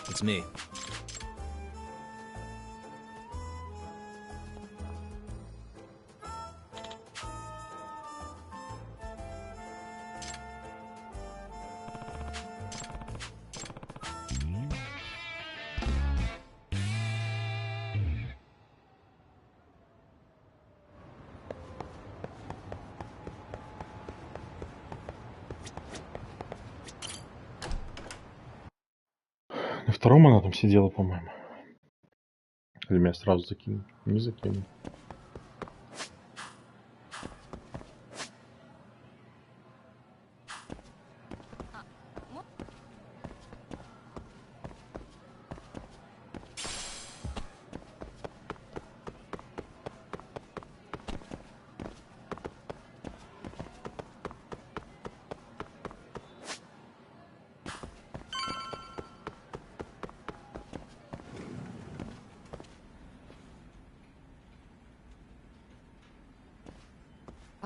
It's me. На втором она там сидела, по-моему. Или меня сразу закинул? Не закинул.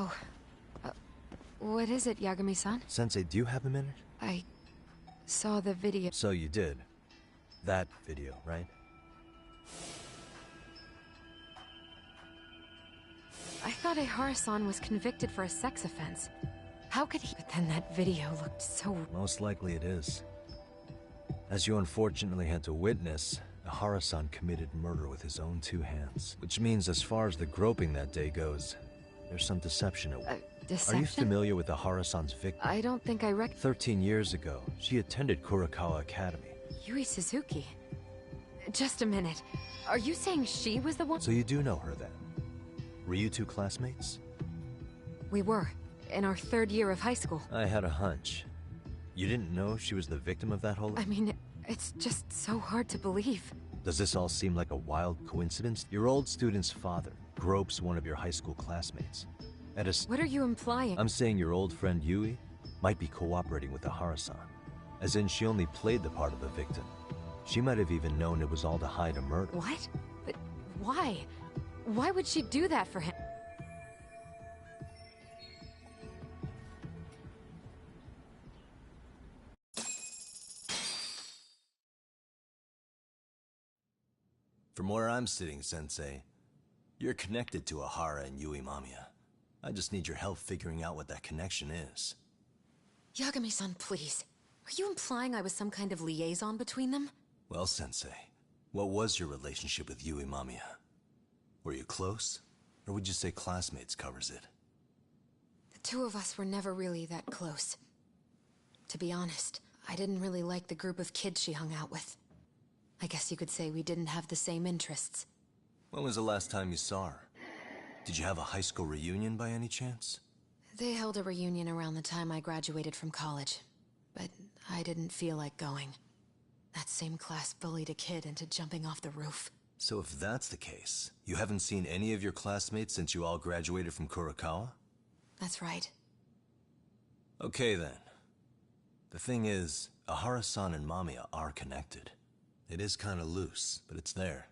Oh. What is it, Yagami-san? Sensei, do you have a minute? I saw the video. So you did. That video, right? I thought Ihara-san was convicted for a sex offense. How could he? But then that video looked so... Most likely it is. As you unfortunately had to witness, Ihara-san committed murder with his own two hands. Which means as far as the groping that day goes, there's some deception at work. Deception? Are you familiar with Ihara-san's victim? I don't think I 13 years ago, she attended Kurakawa Academy. Yui Suzuki? Just a minute. Are you saying she was the one? So you do know her then? Were you two classmates? We were, in our 3rd year of high school. I had a hunch. You didn't know she was the victim of that whole... I mean, it's just so hard to believe. Does this all seem like a wild coincidence? Your old student's father gropes one of your high school classmates. What are you implying? I'm saying your old friend Yui might be cooperating with Ihara-san. As in, she only played the part of a victim. She might have even known it was all to hide a murder. What? But why? Why would she do that for him? From where I'm sitting, Sensei, you're connected to Ihara and Yui Mamiya. I just need your help figuring out what that connection is. Yagami-san, please. Are you implying I was some kind of liaison between them? Well, Sensei, what was your relationship with Yui Mamiya? Were you close? Or would you say classmates covers it? The two of us were never really that close. To be honest, I didn't really like the group of kids she hung out with. I guess you could say we didn't have the same interests. When was the last time you saw her? Did you have a high school reunion by any chance? They held a reunion around the time I graduated from college, but I didn't feel like going. That same class bullied a kid into jumping off the roof. So if that's the case, you haven't seen any of your classmates since you all graduated from Kurakawa? That's right. Okay then. The thing is, Ihara-san and Mamiya are connected. It is kinda loose, but it's there.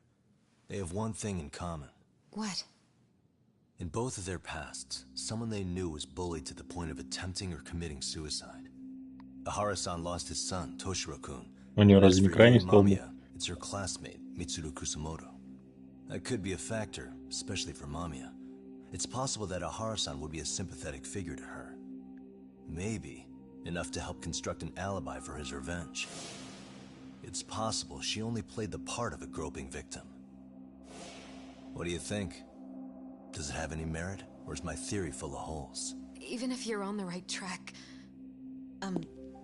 They have one thing in common. What? In both of their pasts, someone they knew was bullied to the point of attempting or committing suicide. Ihara-san lost his son, Toshiro-kun. As for Yui Mamiya, it's her classmate, Mitsuru Kusamoto. That could be a factor, especially for Mamiya. It's possible that Ihara-san would be a sympathetic figure to her. Maybe enough to help construct an alibi for his revenge. It's possible she only played the part of a groping victim. What do you think? Does it have any merit, or is my theory full of holes? Even if you're on the right track...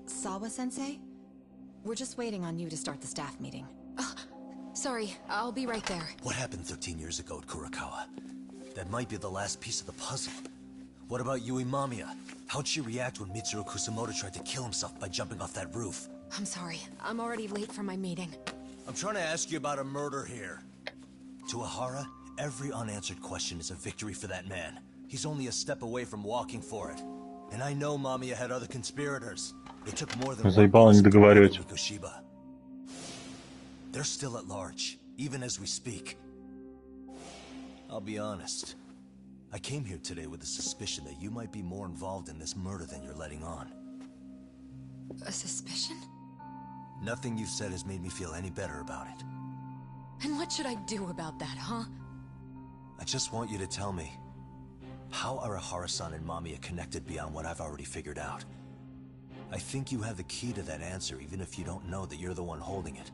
Sawa-sensei? We're just waiting on you to start the staff meeting. Sorry, I'll be right there. What happened 13 years ago at Kurakawa? That might be the last piece of the puzzle. What about Yui Mamiya? How'd she react when Mitsuru Kusamoto tried to kill himself by jumping off that roof? I'm sorry, I'm already late for my meeting. I'm trying to ask you about a murder here. To Ihara, every unanswered question is a victory for that man. He's only a step away from walking for it. And I know Mamiya had other conspirators. It took more than Заебало не договаривать. They're still at large, even as we speak. I'll be honest. I came here today with the suspicion that you might be more involved in this murder than you're letting on. A suspicion? Nothing you've said has made me feel any better about it. And what should I do about that, huh? I just want you to tell me, how are Ihara-san and Mamiya connected beyond what I've already figured out? I think you have the key to that answer, even if you don't know that you're the one holding it.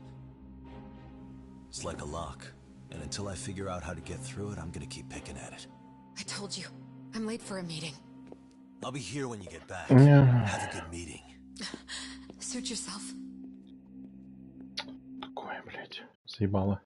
It's like a lock, and until I figure out how to get through it, I'm gonna keep picking at it. I told you, I'm late for a meeting. I'll be here when you get back. Yeah. Have a good meeting. Suit yourself. Такое, блядь, заебало.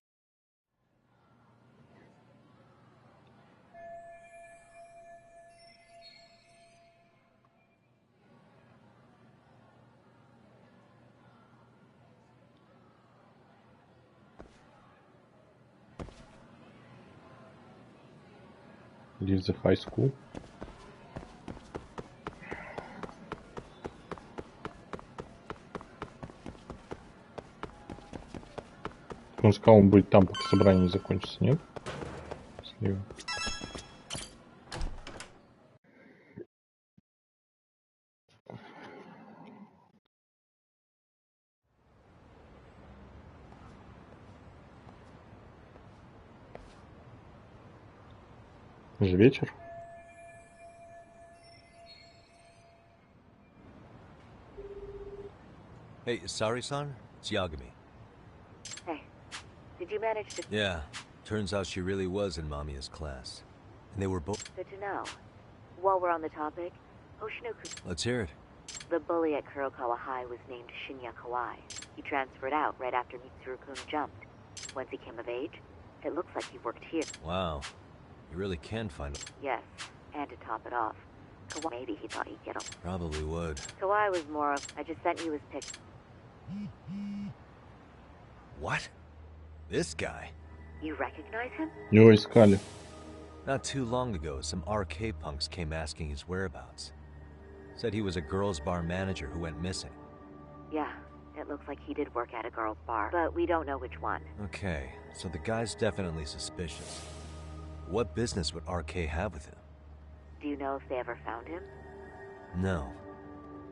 Leave the high school. Он сказал, он будет там, пока собрание не закончится, нет? Слева. Уже вечер. Hey, Sari-san? It's Yagami. Hey, did you manage to... Yeah, turns out she really was in Mamiya's class. And they were both... Good to know. While we're on the topic, Hoshinoku... Let's hear it. The bully at Kurokawa High was named Shinya Kawai. He transferred out right after Mitsuru-kun jumped. Once he came of age, it looks like he worked here. Wow. You really can find him. Yes, and to top it off, Kawai, maybe he thought he'd get him. Probably would. Kawai was more of... I just sent you his pic. What? This guy? You recognize him? Его искали. Not too long ago, some RK punks came asking his whereabouts. Said he was a girls' bar manager who went missing. Yeah, it looks like he did work at a girls' bar, but we don't know which one. Okay, so the guy's definitely suspicious. What business would RK have with him? Do you know if they ever found him? No.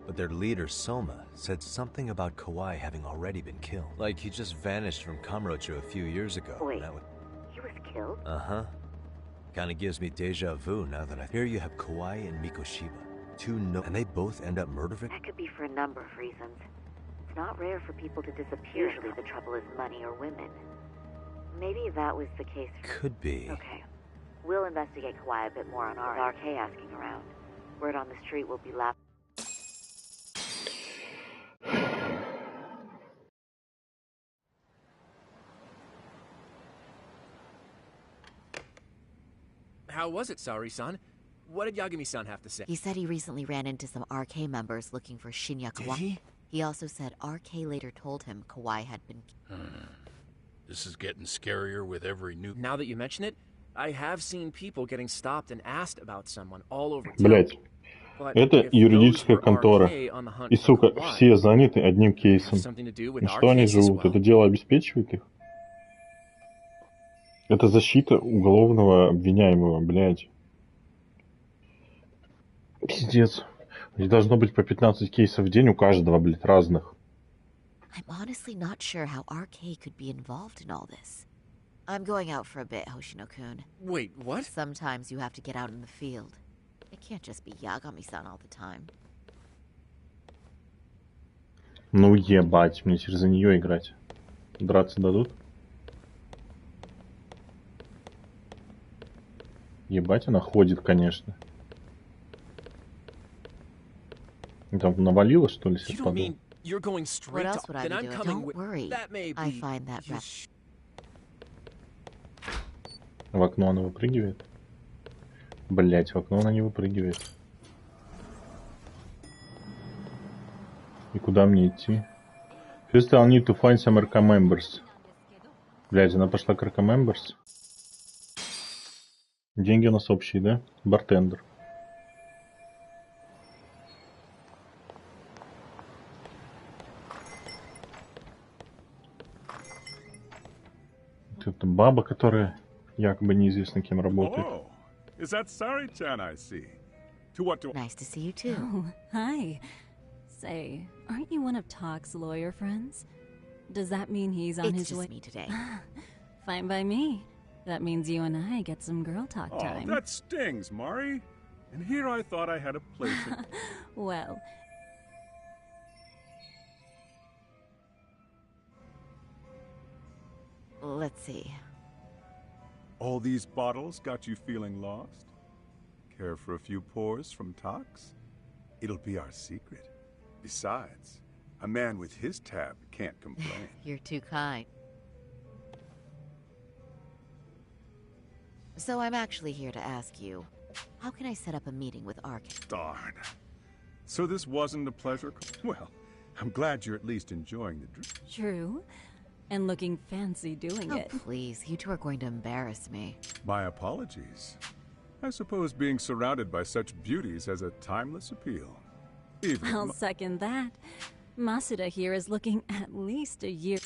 But their leader, Soma, said something about Kawai having already been killed. Like he just vanished from Kamurocho a few years ago. Wait, he was killed? Uh-huh. Kinda gives me deja vu now that Here you have Kawai and Mikoshiba. And they both end up murder victims? That could be for a number of reasons. It's not rare for people to disappear. Usually the trouble is money or women. Maybe that was the case for... Could be. Okay. We'll investigate Kawai a bit more on our RK asking around. Word on the street will be loud. How was it, Saori-san? What did Yagami-san have to say? He said he recently ran into some RK members looking for Shinya Kawai. Did he? He also said RK later told him Kawai had been... This is getting scarier with every new... Now that you mention it, I have seen people getting stopped and asked about someone all over town. Блять. Это юридическая контора. И, сука, все заняты одним кейсом. На что они живут? Это дело обеспечивает их? Это защита уголовного обвиняемого, блядь. Пиздец. Здесь должно быть по 15 кейсов в день у каждого, блядь, разных. I'm honestly not sure how RK could be involved in all this. I'm going out for a bit, Hoshino-kun. Wait, what? Sometimes you have to get out in the field. It can't just be Yagami-san all the time. Ну ебать, мне через за нее играть. Драться дадут? Ебать, она ходит, конечно. Там навалило, что ли, сейчас подумал? What else would I be doing? Don't worry. I find that... В окно она выпрыгивает? Блять, в окно она не выпрыгивает. И куда мне идти? First I'll need to find some RK members. Блять, она пошла к RK members. Деньги у нас общие, да? Бартендер. Это баба, которая якобы неизвестно кем работает. Oh, is that Sari-chan I see? To what do... Nice to see you too. Oh, hi. Say, aren't you one of Talk's lawyer friends? Does that mean he's on his way? It's just me today. Fine by me. That means you and I get some girl talk time. Oh, that stings, Mari. And here I thought I had a place. Well... Let's see. All these bottles got you feeling lost? Care for a few pours from Tox? It'll be our secret. Besides, a man with his tab can't complain. You're too kind. So I'm actually here to ask you, how can I set up a meeting with RK? Darn. So this wasn't a pleasure? Well, I'm glad you're at least enjoying the drink. True. And looking fancy doing it. Oh, please. You two are going to embarrass me. My apologies. I suppose being surrounded by such beauties has a timeless appeal. Even I'll second that. Masuda here is looking at least a year.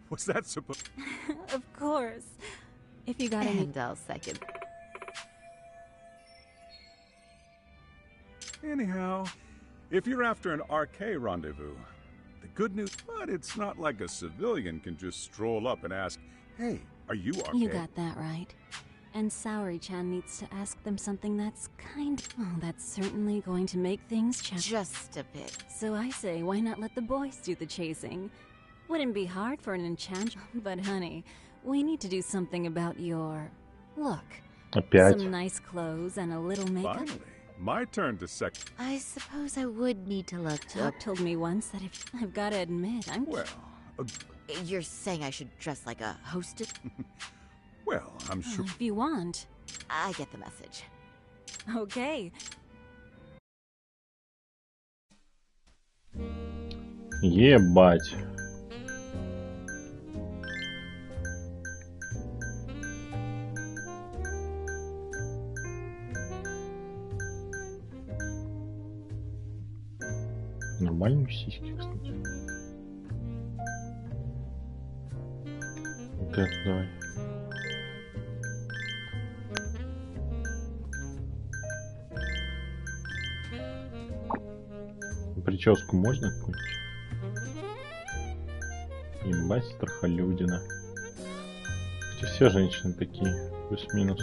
Was that supposed... Of course. If you got any... And I'll second. Anyhow, if you're after an RK rendezvous, the good news, but it's not like a civilian can just stroll up and ask, hey, are you RK? You got that right. And Saori-chan needs to ask them something that's that's certainly going to make things just a bit. So I say, why not let the boys do the chasing? Wouldn't be hard for an enchant. But honey, we need to do something about your look. Опять. Some nice clothes and a little makeup. Finally, my turn to sec. I suppose I would need to look. Doc told me once that if I've got to admit, I'm well. You're saying I should dress like a hostess? Well, I'm sure. If you want. I get the message. Okay. Ебать. Нормальные сиськи, кстати. Вот это давай. Прическу можно какую-нибудь? Ебать, страхолюдина. Хотя все женщины такие, плюс-минус.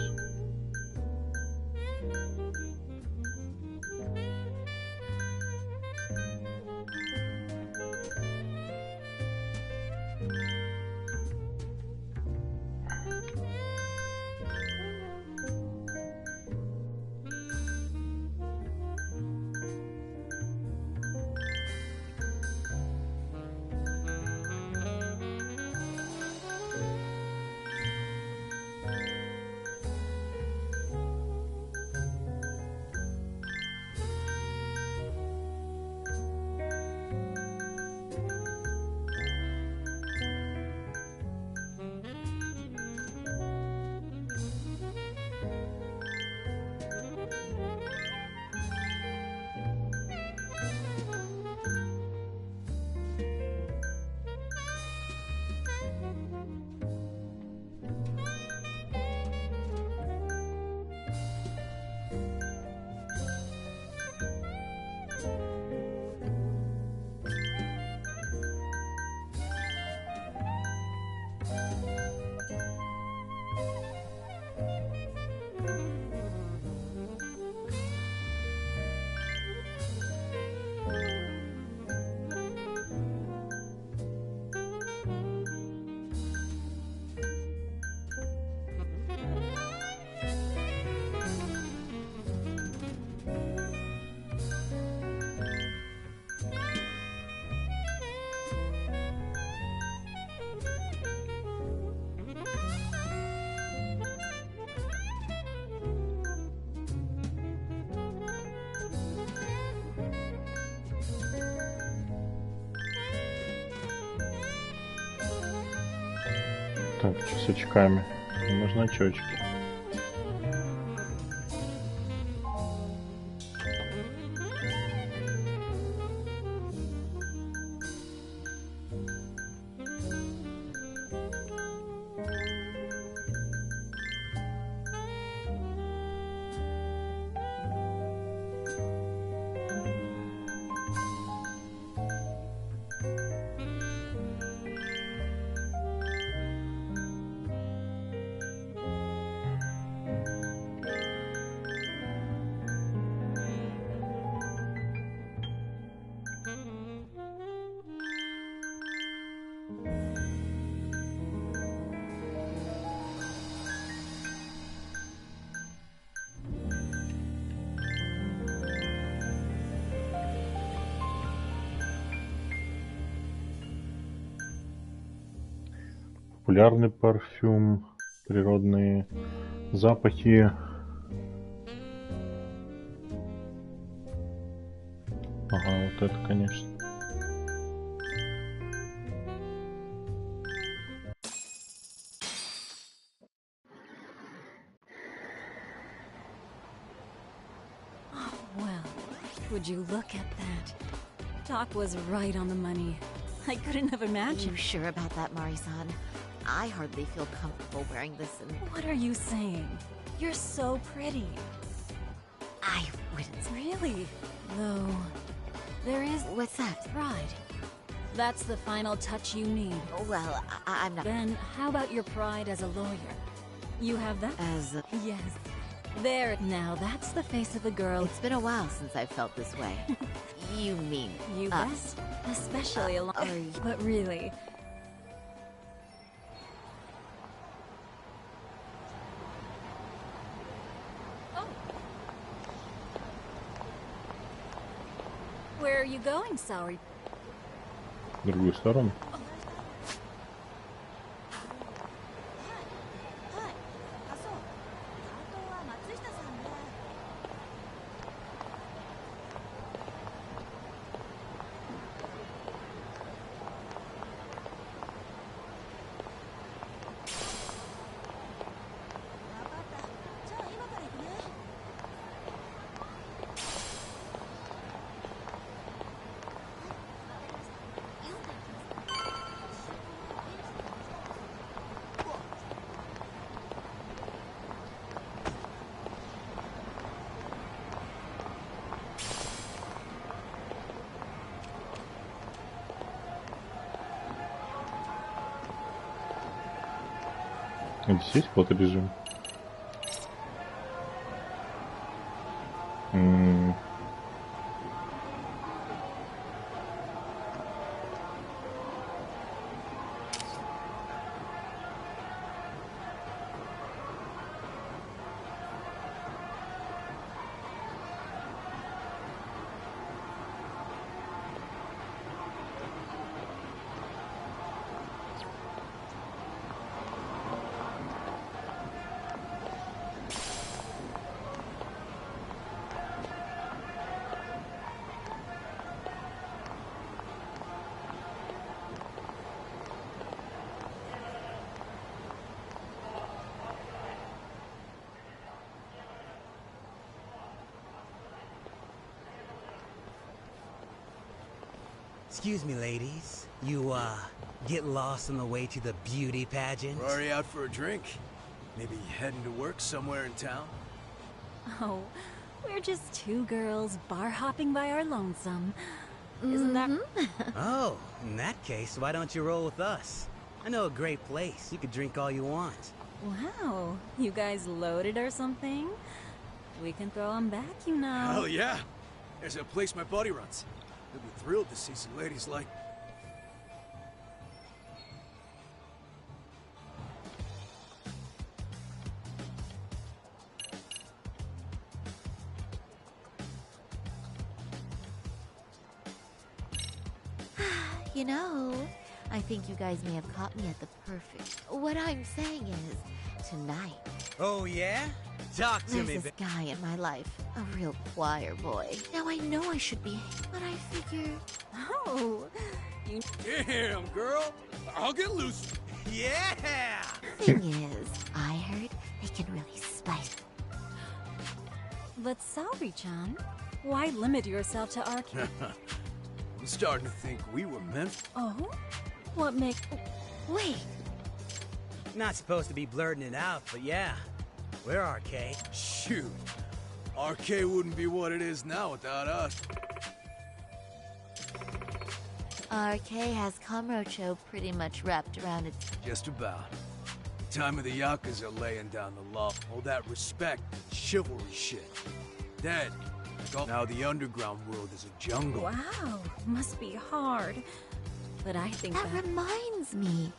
Так, что с очками? Можно очечки. Популярный парфюм, природные запахи. Ага, вот это, конечно. Well, would you look at that? Doc was right on the money. I couldn't have imagined. You sure about that, Mari-san? I hardly feel comfortable wearing this and... What are you saying? You're so pretty. I wouldn't... Really? Though, there is... What's that? Pride. That's the final touch you need. Well, I'm not... Then, how about your pride as a lawyer? You have that? As a... Yes. There. Now that's the face of a girl. It's been a while since I've felt this way. You mean You us. bet. Especially along. But really. Where are you going, Saori? В другую сторону. Здесь фоторежим. Excuse me, ladies. You, get lost on the way to the beauty pageant? We're already out for a drink. Maybe heading to work somewhere in town? Oh, we're just two girls bar hopping by our lonesome. Isn't that... Oh, in that case, why don't you roll with us? I know a great place. You could drink all you want. Wow, you guys loaded or something? We can throw them back, you know. Hell yeah! There's a place my buddy runs. He'll be thrilled to see some ladies like... You know, I think you guys may have caught me at the perfect... What I'm saying is, tonight... Oh, yeah? Talk to me, There's this guy in my life, a real choir boy. Now I know I should be, but I figure... Oh, you... Damn, girl! I'll get loose! Yeah! Thing is, I heard they can really spice... But Saori-chan, why limit yourself to arcade? I'm starting to think we were meant... Oh? What make... Wait! Not supposed to be blurting it out, but yeah. We're RK. Shoot. RK wouldn't be what it is now without us. RK has Kamurocho pretty much wrapped around its... Just about. The time of the Yakuza laying down the law. All that respect and chivalry shit. Dead. Now the underground world is a jungle. Wow, must be hard. But I think that reminds me.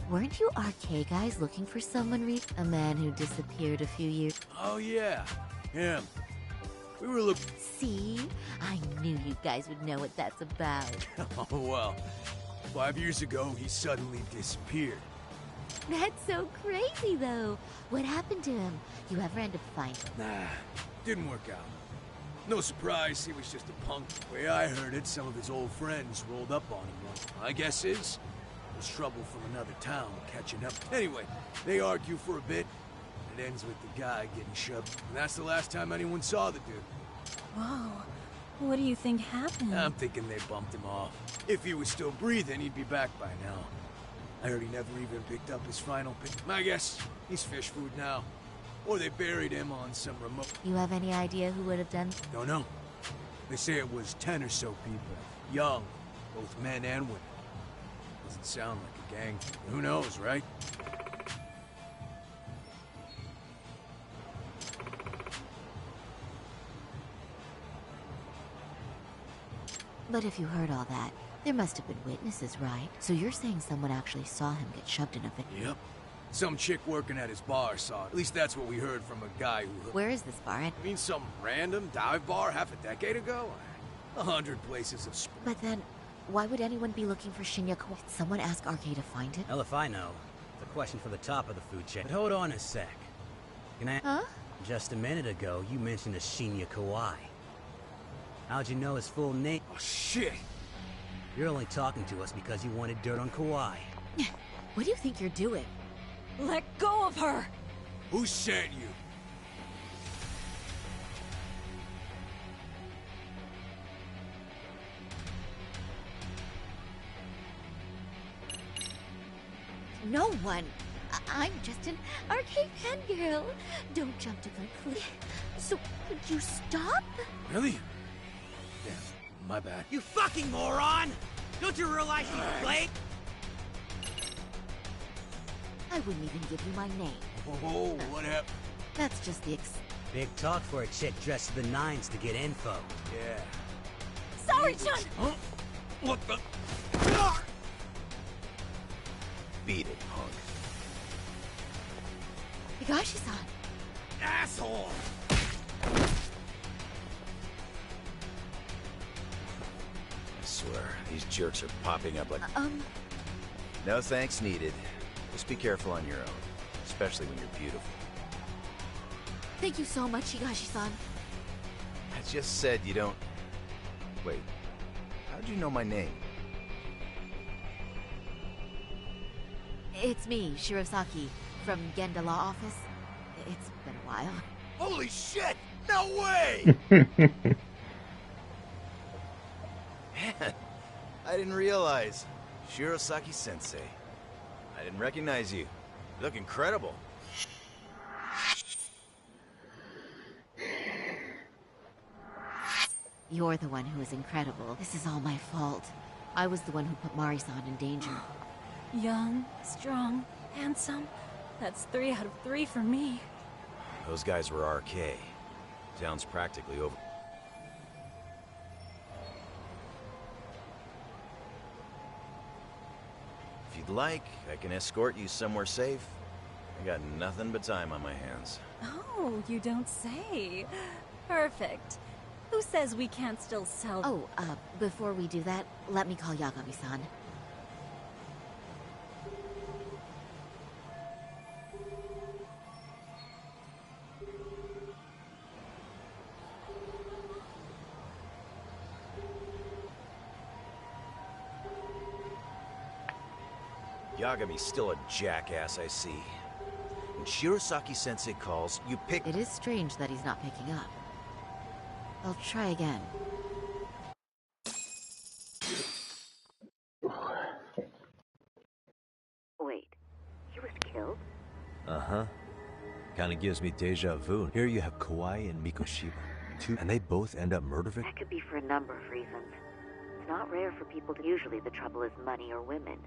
Weren't you RK guys looking for someone a man who disappeared a few years... Oh yeah, him. We were looking... See? I knew you guys would know what that's about. Oh well. 5 years ago, he suddenly disappeared. That's so crazy, though. What happened to him? You ever end up finding him? Nah, didn't work out. No surprise, he was just a punk. The way I heard it, some of his old friends rolled up on him once. My guess is, it was trouble from another town catching up. Anyway, they argue for a bit, and it ends with the guy getting shoved. And that's the last time anyone saw the dude. Whoa. What do you think happened? I'm thinking they bumped him off. If he was still breathing, he'd be back by now. I heard he never even picked up his final pick. My guess, he's fish food now. Or they buried him on some remote... You have any idea who would have done... Don't know. They say it was 10 or so people. Young. Both men and women. Doesn't sound like a gang. Who knows, right? But if you heard all that, there must have been witnesses, right? So you're saying someone actually saw him get shoved in a pit? Yep. Some chick working at his bar saw it. At least that's what we heard from a guy who... Where is this bar? You mean some random dive bar half a decade ago? 100 places of... But then, why would anyone be looking for Shinya Kawai? Did someone ask RK to find it? Hell if I know. It's a question for the top of the food chain. But hold on a sec. Can I... Huh? Just a minute ago, you mentioned a Shinya Kawai. How'd you know his full name? Oh, shit! You're only talking to us because you wanted dirt on Kawai. What do you think you're doing? Let go of her! Who sent you? No one. I'm just an arcade fangirl. Don't jump to conclusions. So, could you stop? Really? Damn, my bad. You fucking moron! Don't you realize you played? I wouldn't even give you my name. Oh, what happened? That's just the Big talk for a chick dressed to the nines to get info. Yeah. Sorry, Chun! Huh? What the? Beat it, punk. Higashi-san. Asshole! I swear, these jerks are popping up like... No thanks needed. Just be careful on your own, especially when you're beautiful. Thank you so much, Higashi-san. I just said you don't... Wait, how'd you know my name? It's me, Shirosaki, from Genda Law Office. It's been a while. Holy shit! No way! Man, I didn't realize. Shirosaki-sensei. I didn't recognize you. You look incredible. You're the one who is incredible. This is all my fault. I was the one who put Mari-san in danger. Young, strong, handsome. That's 3 out of 3 for me. Those guys were RK. Town's practically over. If you'd like, I can escort you somewhere safe. I got nothing but time on my hands. Oh, you don't say. Perfect. Who says we can't still sell... Oh, before we do that, let me call Yagami-san. Yagami's still a jackass, I see. When Shirosaki-sensei calls, you pick... It is strange that he's not picking up. I'll try again. Wait, he was killed? Uh-huh. Kinda gives me deja vu. Here you have Kawai and Mikoshiba. And they both end up murder victims? That could be for a number of reasons. It's not rare for people to... Usually the trouble is money or women.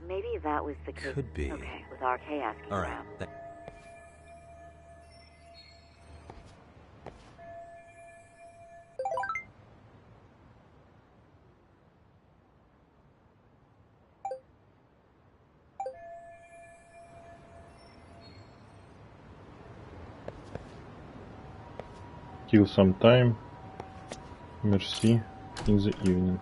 Maybe that was the case. Could be. Okay, with RK asking All right. around. Kill some time. Merci in the evening.